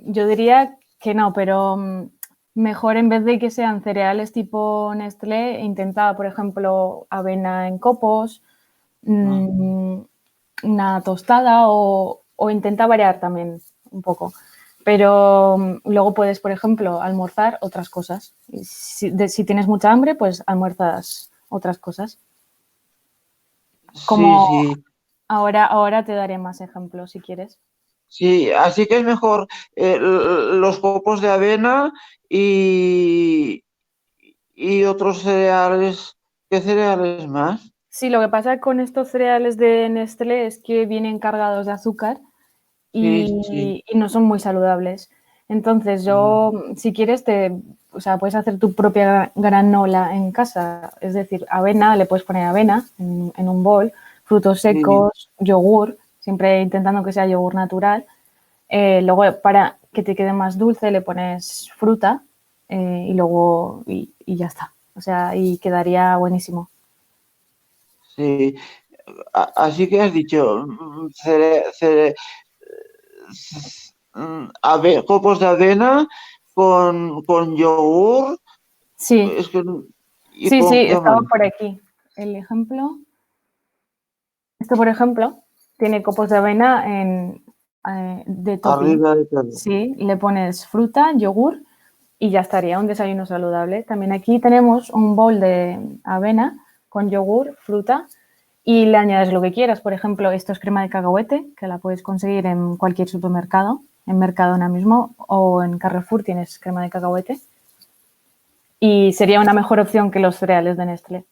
yo diría que no, pero mejor en vez de que sean cereales tipo Nestlé, intenta, por ejemplo, avena en copos, una tostada o intenta variar también un poco. Pero luego puedes, por ejemplo, almorzar otras cosas. Si tienes mucha hambre, pues almuerzas otras cosas. Como sí. Ahora te daré más ejemplos si quieres. Sí, así que es mejor los copos de avena y otros cereales. ¿Qué cereales más? Sí, lo que pasa con estos cereales de Nestlé es que vienen cargados de azúcar y no son muy saludables. Entonces yo, si quieres, puedes hacer tu propia granola en casa. Es decir, avena, le puedes poner avena en un bol, frutos secos, yogur, siempre intentando que sea yogur natural. Luego, para que te quede más dulce, le pones fruta y luego y ya está. O sea, y quedaría buenísimo. Sí, así que has dicho copos de avena con yogur. Sí, Es que, sí, estaba por aquí. El ejemplo. Esto, por ejemplo, tiene copos de avena de topping. Arriba de todo. Sí, le pones fruta, yogur y ya estaría, un desayuno saludable. También aquí tenemos un bol de avena con yogur, fruta y le añades lo que quieras. Por ejemplo, esto es crema de cacahuete, que la puedes conseguir en cualquier supermercado, en Mercadona mismo o en Carrefour tienes crema de cacahuete. Y sería una mejor opción que los cereales de Nestlé.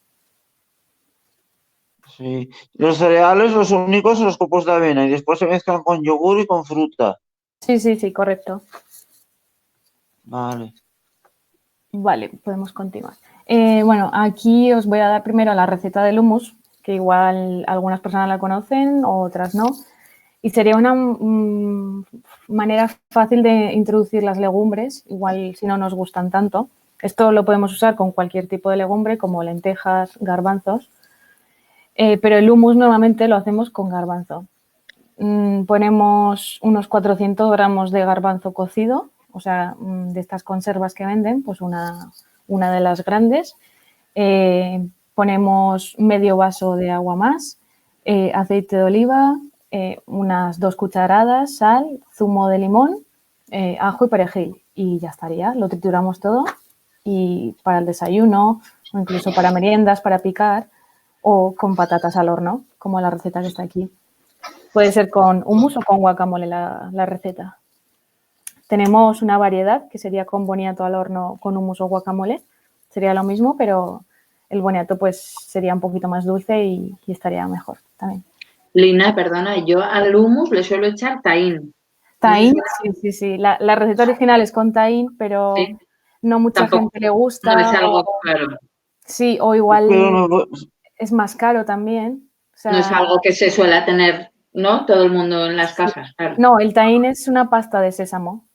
Sí. Los cereales, los únicos son los copos de avena y después se mezclan con yogur y con fruta. Sí, correcto. Vale. Vale, podemos continuar. Bueno, aquí os voy a dar primero la receta del hummus, que igual algunas personas la conocen, otras no. Y sería una manera fácil de introducir las legumbres, igual si no nos gustan tanto. Esto lo podemos usar con cualquier tipo de legumbre, como lentejas, garbanzos. Pero el hummus normalmente lo hacemos con garbanzo. Ponemos unos 400 gramos de garbanzo cocido, o sea, de estas conservas que venden, pues una de las grandes. Ponemos medio vaso de agua más, aceite de oliva, unas 2 cucharadas, sal, zumo de limón, ajo y perejil. Y ya estaría, lo trituramos todo y para el desayuno o incluso para meriendas, para picar o con patatas al horno, como la receta que está aquí. Puede ser con hummus o con guacamole la receta. Tenemos una variedad que sería con boniato al horno con hummus o guacamole. Sería lo mismo, pero el boniato pues sería un poquito más dulce y estaría mejor también. Lina, perdona, yo al hummus le suelo echar tahín. Tahín, sí. La receta original es con tahín, pero Sí. no mucha Tampoco gente le gusta. no es algo claro. Sí, o igual Pero es más caro también. O sea, No es algo que se suele tener, ¿no? Todo el mundo en las casas, claro. no, el tahín es una pasta de sésamo.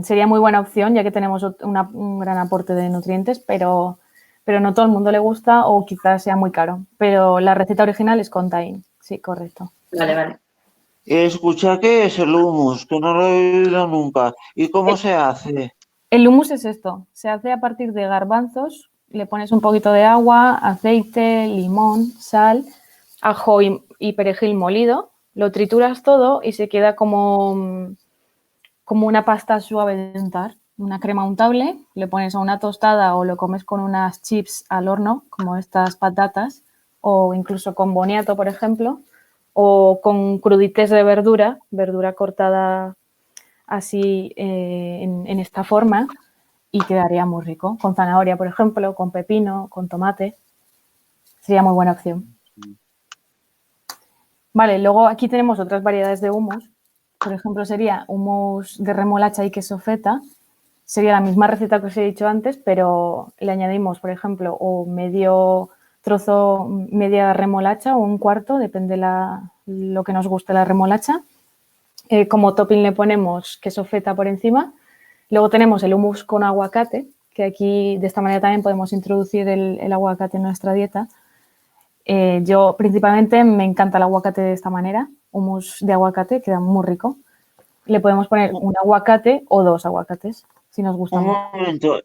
Sería muy buena opción, ya que tenemos un gran aporte de nutrientes, pero no todo el mundo le gusta o quizás sea muy caro. Pero la receta original es con tahín. Sí, correcto. Vale. escucha qué es el hummus, que no lo he oído nunca. ¿Y cómo se hace? El hummus es esto. Se hace a partir de garbanzos. Le pones un poquito de agua, aceite, limón, sal, ajo y perejil molido. Lo trituras todo y se queda como una pasta suave de untar, una crema untable, le pones a una tostada o lo comes con unas chips al horno, como estas patatas, o incluso con boniato, por ejemplo, o con crudités de verdura cortada así en esta forma y quedaría muy rico, con zanahoria, por ejemplo, con pepino, con tomate. Sería muy buena opción. Vale, luego aquí tenemos otras variedades de hummus. Por ejemplo, sería hummus de remolacha y queso feta. Sería la misma receta que os he dicho antes, pero le añadimos, por ejemplo, o medio trozo, media remolacha o un cuarto, depende lo que nos guste la remolacha. Como topping le ponemos queso feta por encima. Luego tenemos el hummus con aguacate, que aquí de esta manera también podemos introducir el aguacate en nuestra dieta. Yo principalmente me encanta el aguacate de esta manera, hummus de aguacate, queda muy rico. Le podemos poner un aguacate o 2 aguacates, si nos gusta Un mucho. momento,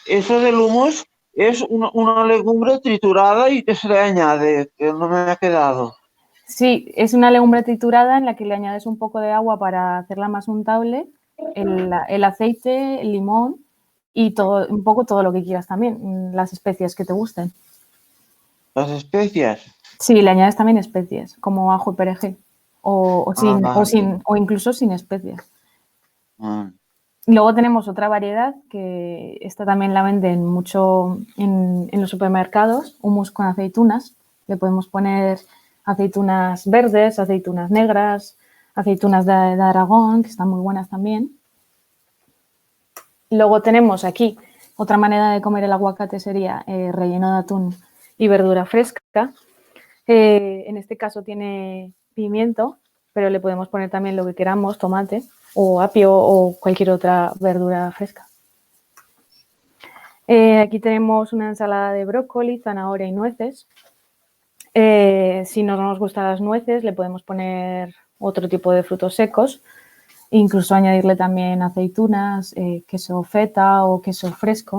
eso del hummus es una legumbre triturada y que se le añade, que no me ha quedado. Sí, es una legumbre triturada en la que le añades un poco de agua para hacerla más untable, el aceite, el limón y todo, un poco todo lo que quieras también, las especias que te gusten. Las especias. Sí, le añades también especies, como ajo y perejil, o incluso sin especies. Ah. Luego tenemos otra variedad que esta también la venden mucho en los supermercados, hummus con aceitunas. Le podemos poner aceitunas verdes, aceitunas negras, aceitunas de Aragón, que están muy buenas también. Luego tenemos aquí otra manera de comer el aguacate sería relleno de atún y verdura fresca. En este caso tiene pimiento, pero le podemos poner también lo que queramos, tomate o apio o cualquier otra verdura fresca. Aquí tenemos una ensalada de brócoli, zanahoria y nueces. Si no nos gustan las nueces, le podemos poner otro tipo de frutos secos, incluso añadirle también aceitunas, queso feta o queso fresco.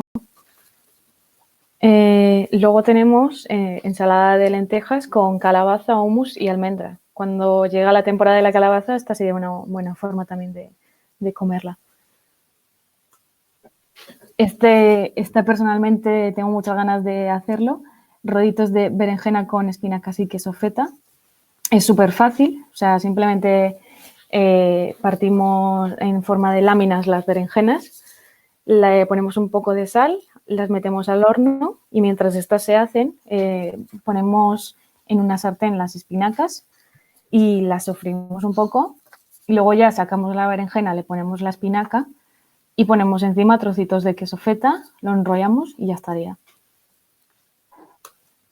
Luego tenemos ensalada de lentejas con calabaza, hummus y almendra. Cuando llega la temporada de la calabaza, esta sería una buena forma también de comerla. Esta personalmente tengo muchas ganas de hacerlo. Roditos de berenjena con espinacas y queso feta. Es súper fácil, o sea, simplemente partimos en forma de láminas las berenjenas, le ponemos un poco de sal, las metemos al horno y mientras estas se hacen ponemos en una sartén las espinacas y las sofrimos un poco. Y luego ya sacamos la berenjena, le ponemos la espinaca y ponemos encima trocitos de queso feta, lo enrollamos y ya estaría.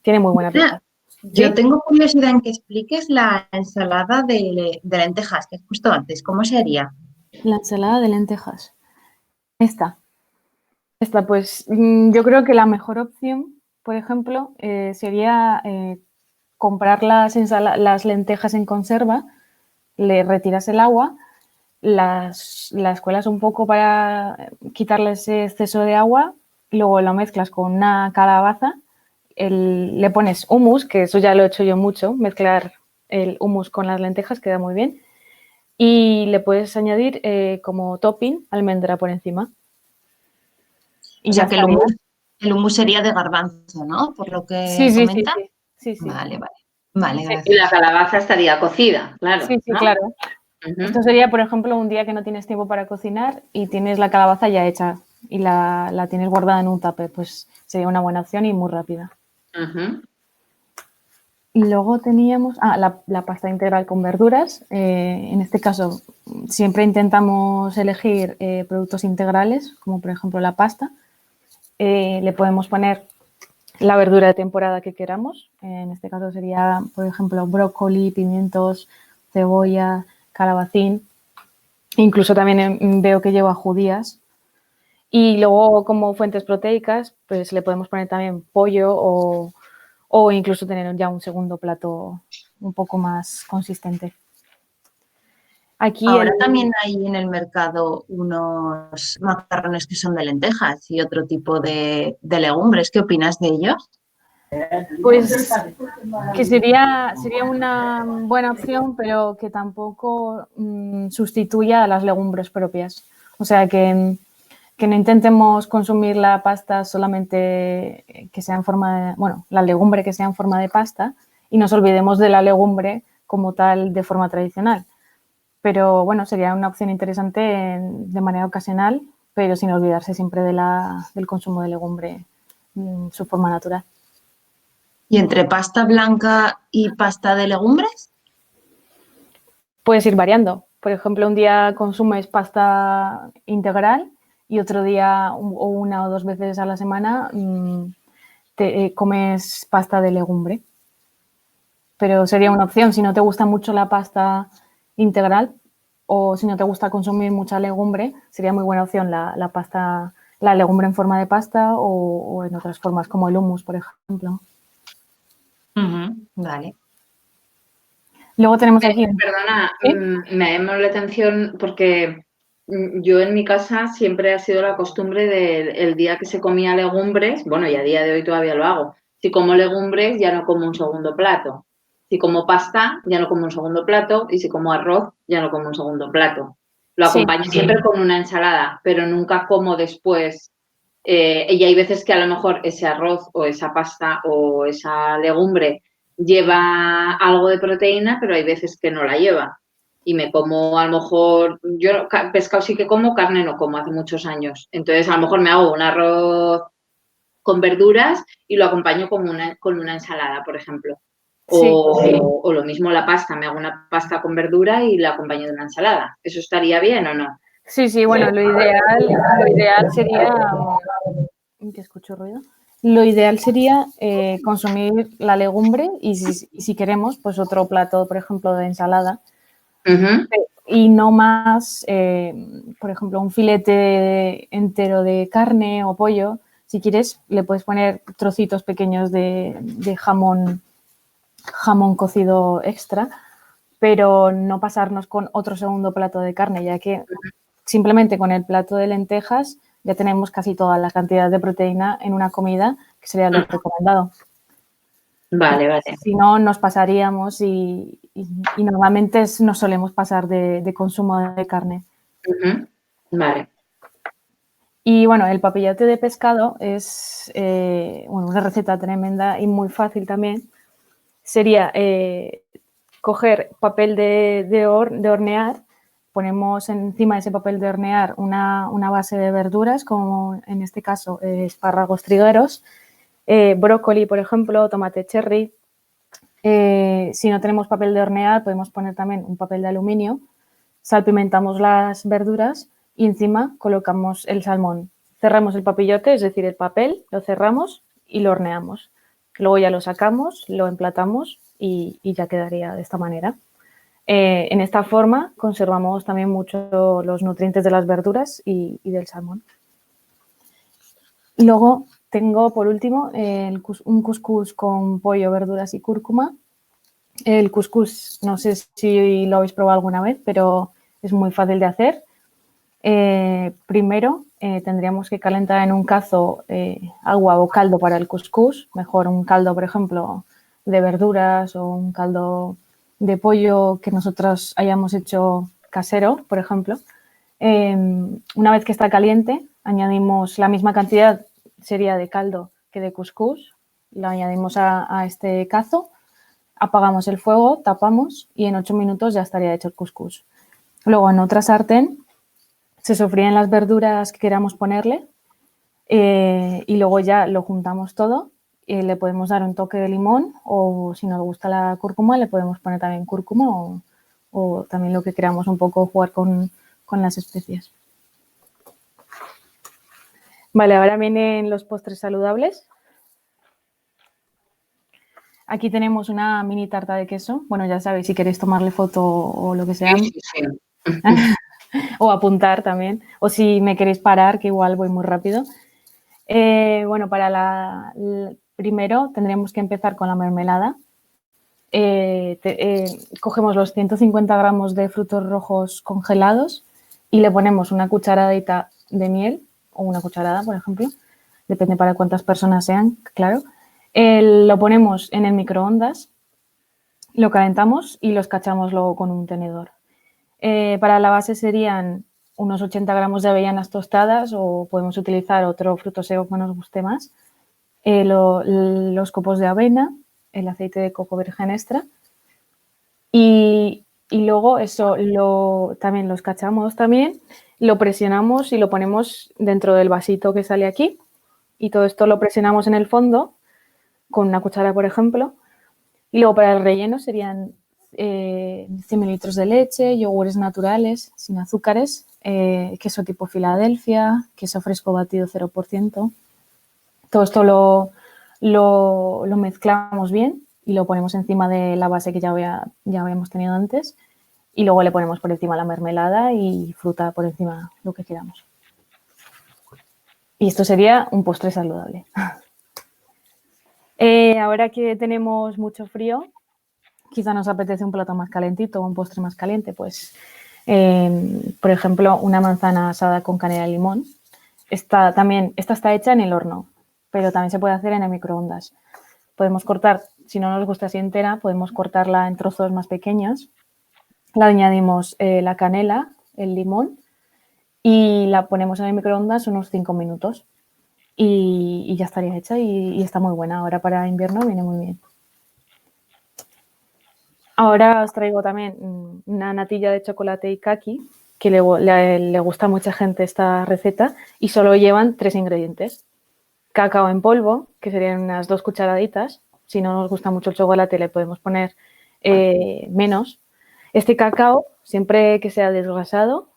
Tiene muy buena pinta. Yo ¿Sí? tengo curiosidad en que expliques la ensalada de lentejas que has puesto antes. ¿Cómo se haría? La ensalada de lentejas. Esta, pues yo creo que la mejor opción, por ejemplo, sería comprar las lentejas en conserva, le retiras el agua, las cuelas un poco para quitarle ese exceso de agua, luego lo mezclas con una calabaza, le pones hummus, que eso ya lo he hecho yo mucho, mezclar el hummus con las lentejas queda muy bien, y le puedes añadir como topping almendra por encima. Y O ya sea que estaría. el hummus sería de garbanzo, ¿no? Por lo que Sí. comenta. Sí. Vale. Vale, Sí. Y la gracias. calabaza estaría cocida, claro, Sí, ¿no? claro. Ujú. Esto sería, por ejemplo, un día que no tienes tiempo para cocinar y tienes la calabaza ya hecha y la tienes guardada en un tupper, pues sería una buena opción y muy rápida. Ujú. Y luego teníamos la pasta integral con verduras. En este caso, siempre intentamos elegir productos integrales, como por ejemplo la pasta. Le podemos poner la verdura de temporada que queramos. En este caso sería, por ejemplo, brócoli, pimientos, cebolla, calabacín. Incluso también veo que lleva judías. Y luego, como fuentes proteicas, pues le podemos poner también pollo o incluso tener ya un segundo plato un poco más consistente. Aquí Ahora también hay en el mercado unos macarrones que son de lentejas y otro tipo de legumbres. ¿Qué opinas de ellos? pues que sería una buena opción, pero que tampoco sustituya a las legumbres propias. O sea, que no intentemos consumir la pasta solamente que sea en forma de, bueno, la legumbre que sea en forma de pasta y nos olvidemos de la legumbre como tal de forma tradicional. Pero bueno, sería una opción interesante de manera ocasional, pero sin olvidarse siempre del consumo de legumbre en su forma natural. ¿Y entre pasta blanca y pasta de legumbres? Puedes ir variando. Por ejemplo, un día consumes pasta integral y otro día o una o dos veces a la semana comes pasta de legumbre. Pero sería una opción. Si no te gusta mucho la pasta integral o si no te gusta consumir mucha legumbre, sería muy buena opción la legumbre en forma de pasta o en otras formas como el hummus, por ejemplo. Vale. Luego tenemos aquí... Perdona, ¿Sí? me llamó la atención porque yo en mi casa siempre ha sido la costumbre del día que se comía legumbres, bueno, y a día de hoy todavía lo hago. Si como legumbres ya no como un segundo plato. Si como pasta ya no como un segundo plato y si como arroz ya no como un segundo plato. Lo Sí. acompaño siempre con una ensalada, pero nunca como después. Y hay veces que a lo mejor ese arroz o esa pasta o esa legumbre lleva algo de proteína, pero hay veces que no la lleva. Y me como, a lo mejor, yo pescado sí que como, carne no como, hace muchos años. Entonces, a lo mejor me hago un arroz con verduras y lo acompaño con una ensalada, por ejemplo. Sí. O lo mismo la pasta, me hago una pasta con verdura y la acompaño de una ensalada. ¿Eso estaría bien o no? Sí, bueno, lo ideal sería... ¿Que escucho ruido? Lo ideal sería consumir la legumbre y si queremos, pues otro plato, por ejemplo, de ensalada. Uh-huh. Y no más, por ejemplo, un filete entero de carne o pollo. Si quieres, le puedes poner trocitos pequeños de jamón cocido extra, pero no pasarnos con otro segundo plato de carne, ya que simplemente con el plato de lentejas ya tenemos casi toda la cantidad de proteína en una comida, que sería lo recomendado. Vale. Si no, nos pasaríamos y normalmente nos solemos pasar de consumo de carne. Uh-huh. Vale. Y bueno, el papillote de pescado es una receta tremenda y muy fácil también. Sería coger papel de hornear, ponemos encima de ese papel de hornear una base de verduras, como en este caso espárragos trigueros, brócoli, por ejemplo, tomate cherry, Si no tenemos papel de hornear, podemos poner también un papel de aluminio, salpimentamos las verduras y encima colocamos el salmón. Cerramos el papillote, es decir, el papel, lo cerramos y lo horneamos. Luego ya lo sacamos, lo emplatamos y ya quedaría de esta manera. En esta forma conservamos también mucho los nutrientes de las verduras y del salmón. Luego tengo, por último, un cuscús con pollo, verduras y cúrcuma. El cuscús, no sé si lo habéis probado alguna vez, pero es muy fácil de hacer. Primero tendríamos que calentar en un cazo agua o caldo para el cuscús. Mejor un caldo, por ejemplo, de verduras o un caldo de pollo que nosotros hayamos hecho casero, por ejemplo. Una vez que está caliente, añadimos la misma cantidad, sería de caldo que de cuscús. Lo añadimos a este cazo, apagamos el fuego, tapamos y en 8 minutos ya estaría hecho el cuscús. Luego en otra sartén se sofríen las verduras que queramos ponerle y luego ya lo juntamos todo. Le podemos dar un toque de limón o si nos gusta la cúrcuma le podemos poner también cúrcuma o también lo que queramos, un poco jugar con las especias. Vale, ahora vienen los postres saludables. Aquí tenemos una mini tarta de queso. Bueno, ya sabéis, si queréis tomarle foto o lo que sea. Sí. O apuntar también. O si me queréis parar, que igual voy muy rápido. Bueno, primero tendríamos que empezar con la mermelada. Cogemos los 150 gramos de frutos rojos congelados y le ponemos una cucharadita de miel o una cucharada, por ejemplo. Depende para cuántas personas sean, claro. Lo ponemos en el microondas, lo calentamos y lo escachamos luego con un tenedor. Para la base serían unos 80 gramos de avellanas tostadas o podemos utilizar otro fruto seco que nos guste más, los copos de avena, el aceite de coco virgen extra y luego eso también lo escachamos también, lo presionamos y lo ponemos dentro del vasito que sale aquí y todo esto lo presionamos en el fondo con una cuchara, por ejemplo, y luego para el relleno serían 100 mililitros de leche, yogures naturales, sin azúcares, queso tipo Filadelfia, queso fresco batido 0%. Todo esto lo mezclamos bien y lo ponemos encima de la base que ya habíamos tenido antes y luego le ponemos por encima la mermelada y fruta por encima, lo que queramos. Y esto sería un postre saludable. Ahora que tenemos mucho frío, quizá nos apetece un plato más calentito o un postre más caliente, pues, por ejemplo, una manzana asada con canela y limón. Esta está hecha en el horno, pero también se puede hacer en el microondas. Podemos cortar, si no nos gusta así entera, podemos cortarla en trozos más pequeños. Le añadimos la canela, el limón y la ponemos en el microondas unos 5 minutos. Y ya estaría hecha y está muy buena. Ahora para invierno viene muy bien. Ahora os traigo también una natilla de chocolate y kaki, que le gusta a mucha gente esta receta y solo llevan 3 ingredientes. Cacao en polvo, que serían unas 2 cucharaditas. Si no nos gusta mucho el chocolate le podemos poner menos. Este cacao, siempre que sea desgrasado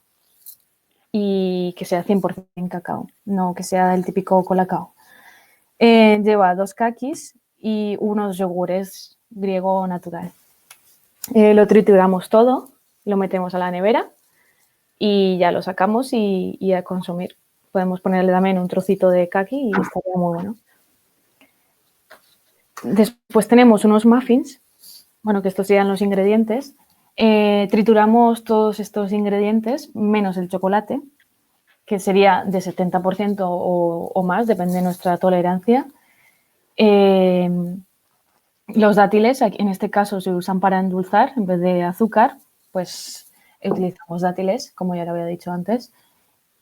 y que sea 100% cacao, no que sea el típico colacao. Lleva 2 kakis y unos yogures griego natural. Lo trituramos todo, lo metemos a la nevera y ya lo sacamos y a consumir. Podemos ponerle también un trocito de kaki y estaría muy bueno. Después tenemos unos muffins, bueno, que estos serían los ingredientes. Trituramos todos estos ingredientes menos el chocolate, que sería de 70% o más, depende de nuestra tolerancia. Los dátiles, en este caso, se usan para endulzar en vez de azúcar, pues utilizamos dátiles, como ya lo había dicho antes.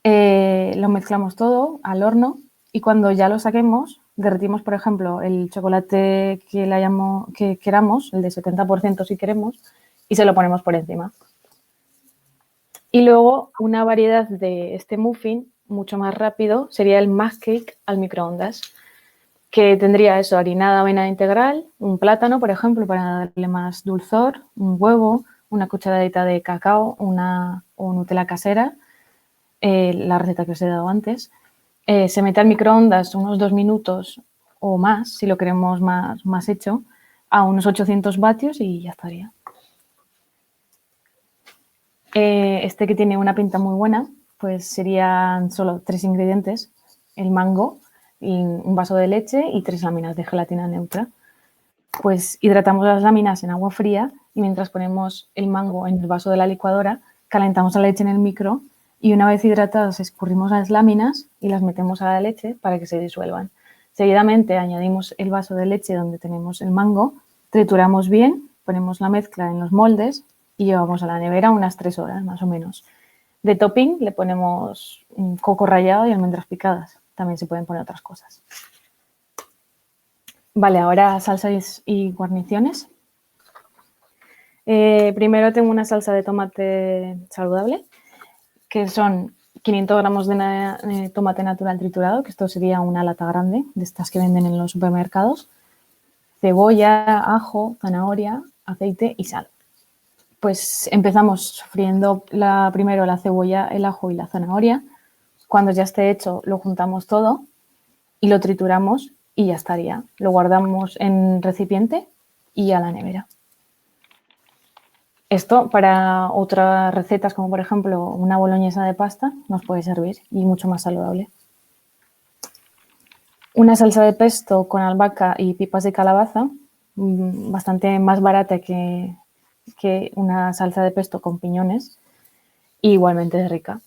Lo mezclamos todo al horno y cuando ya lo saquemos, derretimos, por ejemplo, el chocolate que queramos, el de 70% si queremos, y se lo ponemos por encima. Y luego una variedad de este muffin, mucho más rápido, sería el mug cake al microondas. que tendría eso, harinada, avena integral, un plátano, por ejemplo, para darle más dulzor, un huevo, una cucharadita de cacao o Nutella casera, la receta que os he dado antes. Se mete al microondas unos 2 minutos o más, si lo queremos más hecho, a unos 800 vatios y ya estaría. Este que tiene una pinta muy buena, pues serían solo 3 ingredientes: el mango, y un vaso de leche y 3 láminas de gelatina neutra. Pues hidratamos las láminas en agua fría y mientras ponemos el mango en el vaso de la licuadora, calentamos la leche en el micro y una vez hidratadas escurrimos las láminas y las metemos a la leche para que se disuelvan. Seguidamente añadimos el vaso de leche donde tenemos el mango, trituramos bien, ponemos la mezcla en los moldes y llevamos a la nevera unas 3 horas más o menos. De topping le ponemos coco rallado y almendras picadas. También se pueden poner otras cosas. Vale, ahora salsas y guarniciones. Primero tengo una salsa de tomate saludable, que son 500 gramos de tomate natural triturado, que esto sería una lata grande, de estas que venden en los supermercados, cebolla, ajo, zanahoria, aceite y sal. Pues empezamos friendo primero la cebolla, el ajo y la zanahoria. Cuando ya esté hecho, lo juntamos todo y lo trituramos y ya estaría. Lo guardamos en recipiente y a la nevera. Esto para otras recetas, como por ejemplo una boloñesa de pasta, nos puede servir y mucho más saludable. Una salsa de pesto con albahaca y pipas de calabaza, bastante más barata que una salsa de pesto con piñones, y igualmente es rica.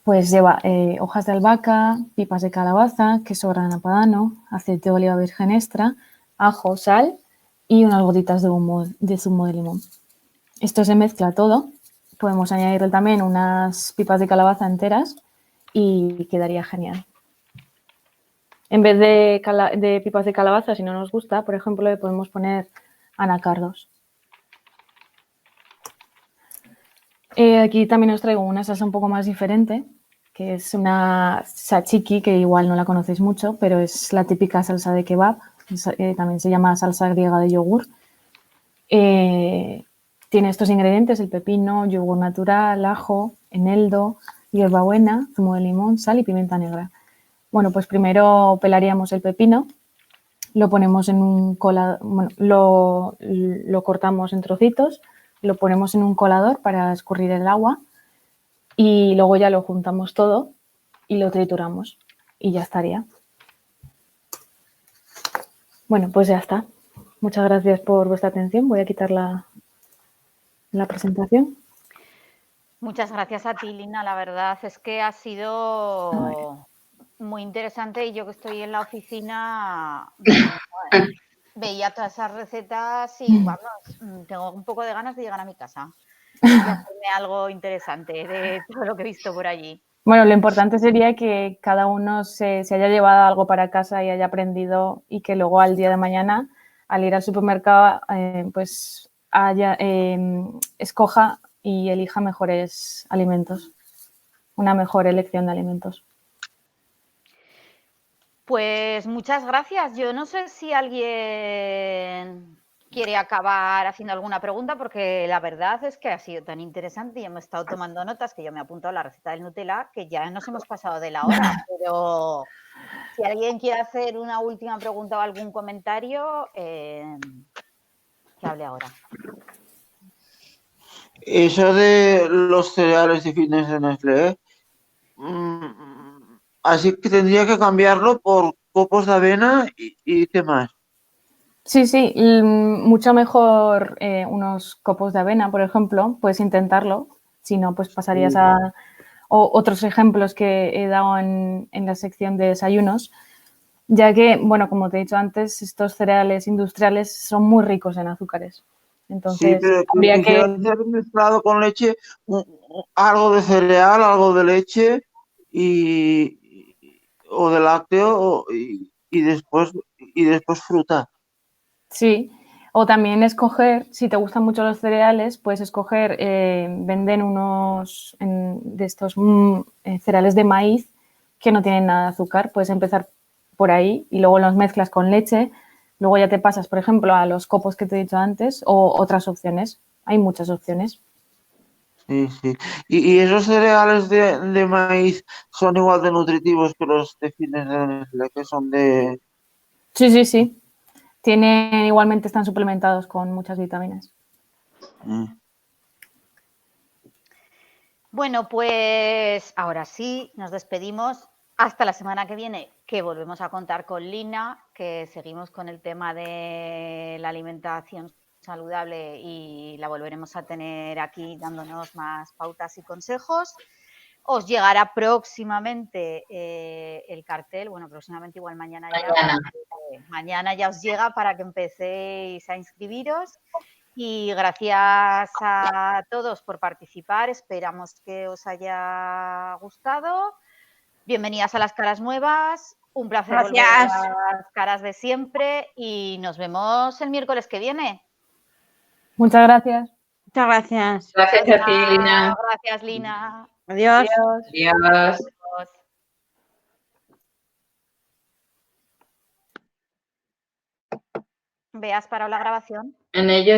Pues lleva hojas de albahaca, pipas de calabaza, queso grana padano, aceite de oliva virgen extra, ajo, sal y unas gotitas de zumo de limón. Esto se mezcla todo. Podemos añadirle también unas pipas de calabaza enteras y quedaría genial. En vez de pipas de calabaza, si no nos gusta, por ejemplo, le podemos poner anacardos. Aquí también os traigo una salsa un poco más diferente, que es una tzatziki, que igual no la conocéis mucho, pero es la típica salsa de kebab. También se llama salsa griega de yogur. Tiene estos ingredientes: el pepino, yogur natural, ajo, eneldo, hierbabuena, zumo de limón, sal y pimienta negra. Bueno, pues primero pelaríamos el pepino, lo ponemos en un colador, bueno, lo cortamos en trocitos, lo ponemos en un colador para escurrir el agua y luego ya lo juntamos todo y lo trituramos y ya estaría. Bueno, pues ya está. Muchas gracias por vuestra atención. Voy a quitar la presentación. Muchas gracias a ti, Lina. La verdad es que ha sido muy interesante y yo que estoy en la oficina veía todas esas recetas y vamos, tengo un poco de ganas de llegar a mi casa y hacerme algo interesante de todo lo que he visto por allí. Bueno, lo importante sería que cada uno se haya llevado algo para casa y haya aprendido y que luego al día de mañana, al ir al supermercado, pues escoja y elija mejores alimentos, una mejor elección de alimentos. Pues muchas gracias. Yo no sé si alguien quiere acabar haciendo alguna pregunta, porque la verdad es que ha sido tan interesante y hemos estado tomando notas, que yo me he apuntado a la receta del Nutella, que ya nos hemos pasado de la hora, pero si alguien quiere hacer una última pregunta o algún comentario, que hable ahora. Eso de los cereales de fitness de Nestlé, así que tendría que cambiarlo por copos de avena y qué más. Sí, mucho mejor unos copos de avena, por ejemplo, puedes intentarlo, si no, pues pasarías a otros ejemplos que he dado en la sección de desayunos, ya que, bueno, como te he dicho antes, estos cereales industriales son muy ricos en azúcares. Entonces, sí, pero habría que hacer mezclado con leche, algo de cereal, algo de leche o de lácteo y después fruta. Sí, o también escoger, si te gustan mucho los cereales, puedes escoger, venden unos de estos cereales de maíz que no tienen nada de azúcar. Puedes empezar por ahí y luego los mezclas con leche. Luego ya te pasas, por ejemplo, a los copos que te he dicho antes o otras opciones. Hay muchas opciones. Sí, sí. ¿Y esos cereales de maíz son igual de nutritivos que los de fitness de Nestlé, que son de... Sí, sí, sí. Igualmente están suplementados con muchas vitaminas. Bueno, pues ahora sí, nos despedimos. Hasta la semana que viene, que volvemos a contar con Lina, que seguimos con el tema de la alimentación saludable y la volveremos a tener aquí dándonos más pautas y consejos. Os llegará próximamente el cartel, bueno, próximamente igual mañana ya. Mañana ya os llega para que empecéis a inscribiros. Y gracias a todos por participar. Esperamos que os haya gustado. Bienvenidas a las caras nuevas. Un placer volver a las caras de siempre y nos vemos el miércoles que viene. Muchas gracias. Muchas gracias. Gracias a ti, Lina. Gracias, Lina. Adiós. Adiós. Adiós. ¿Veas para la grabación? En ello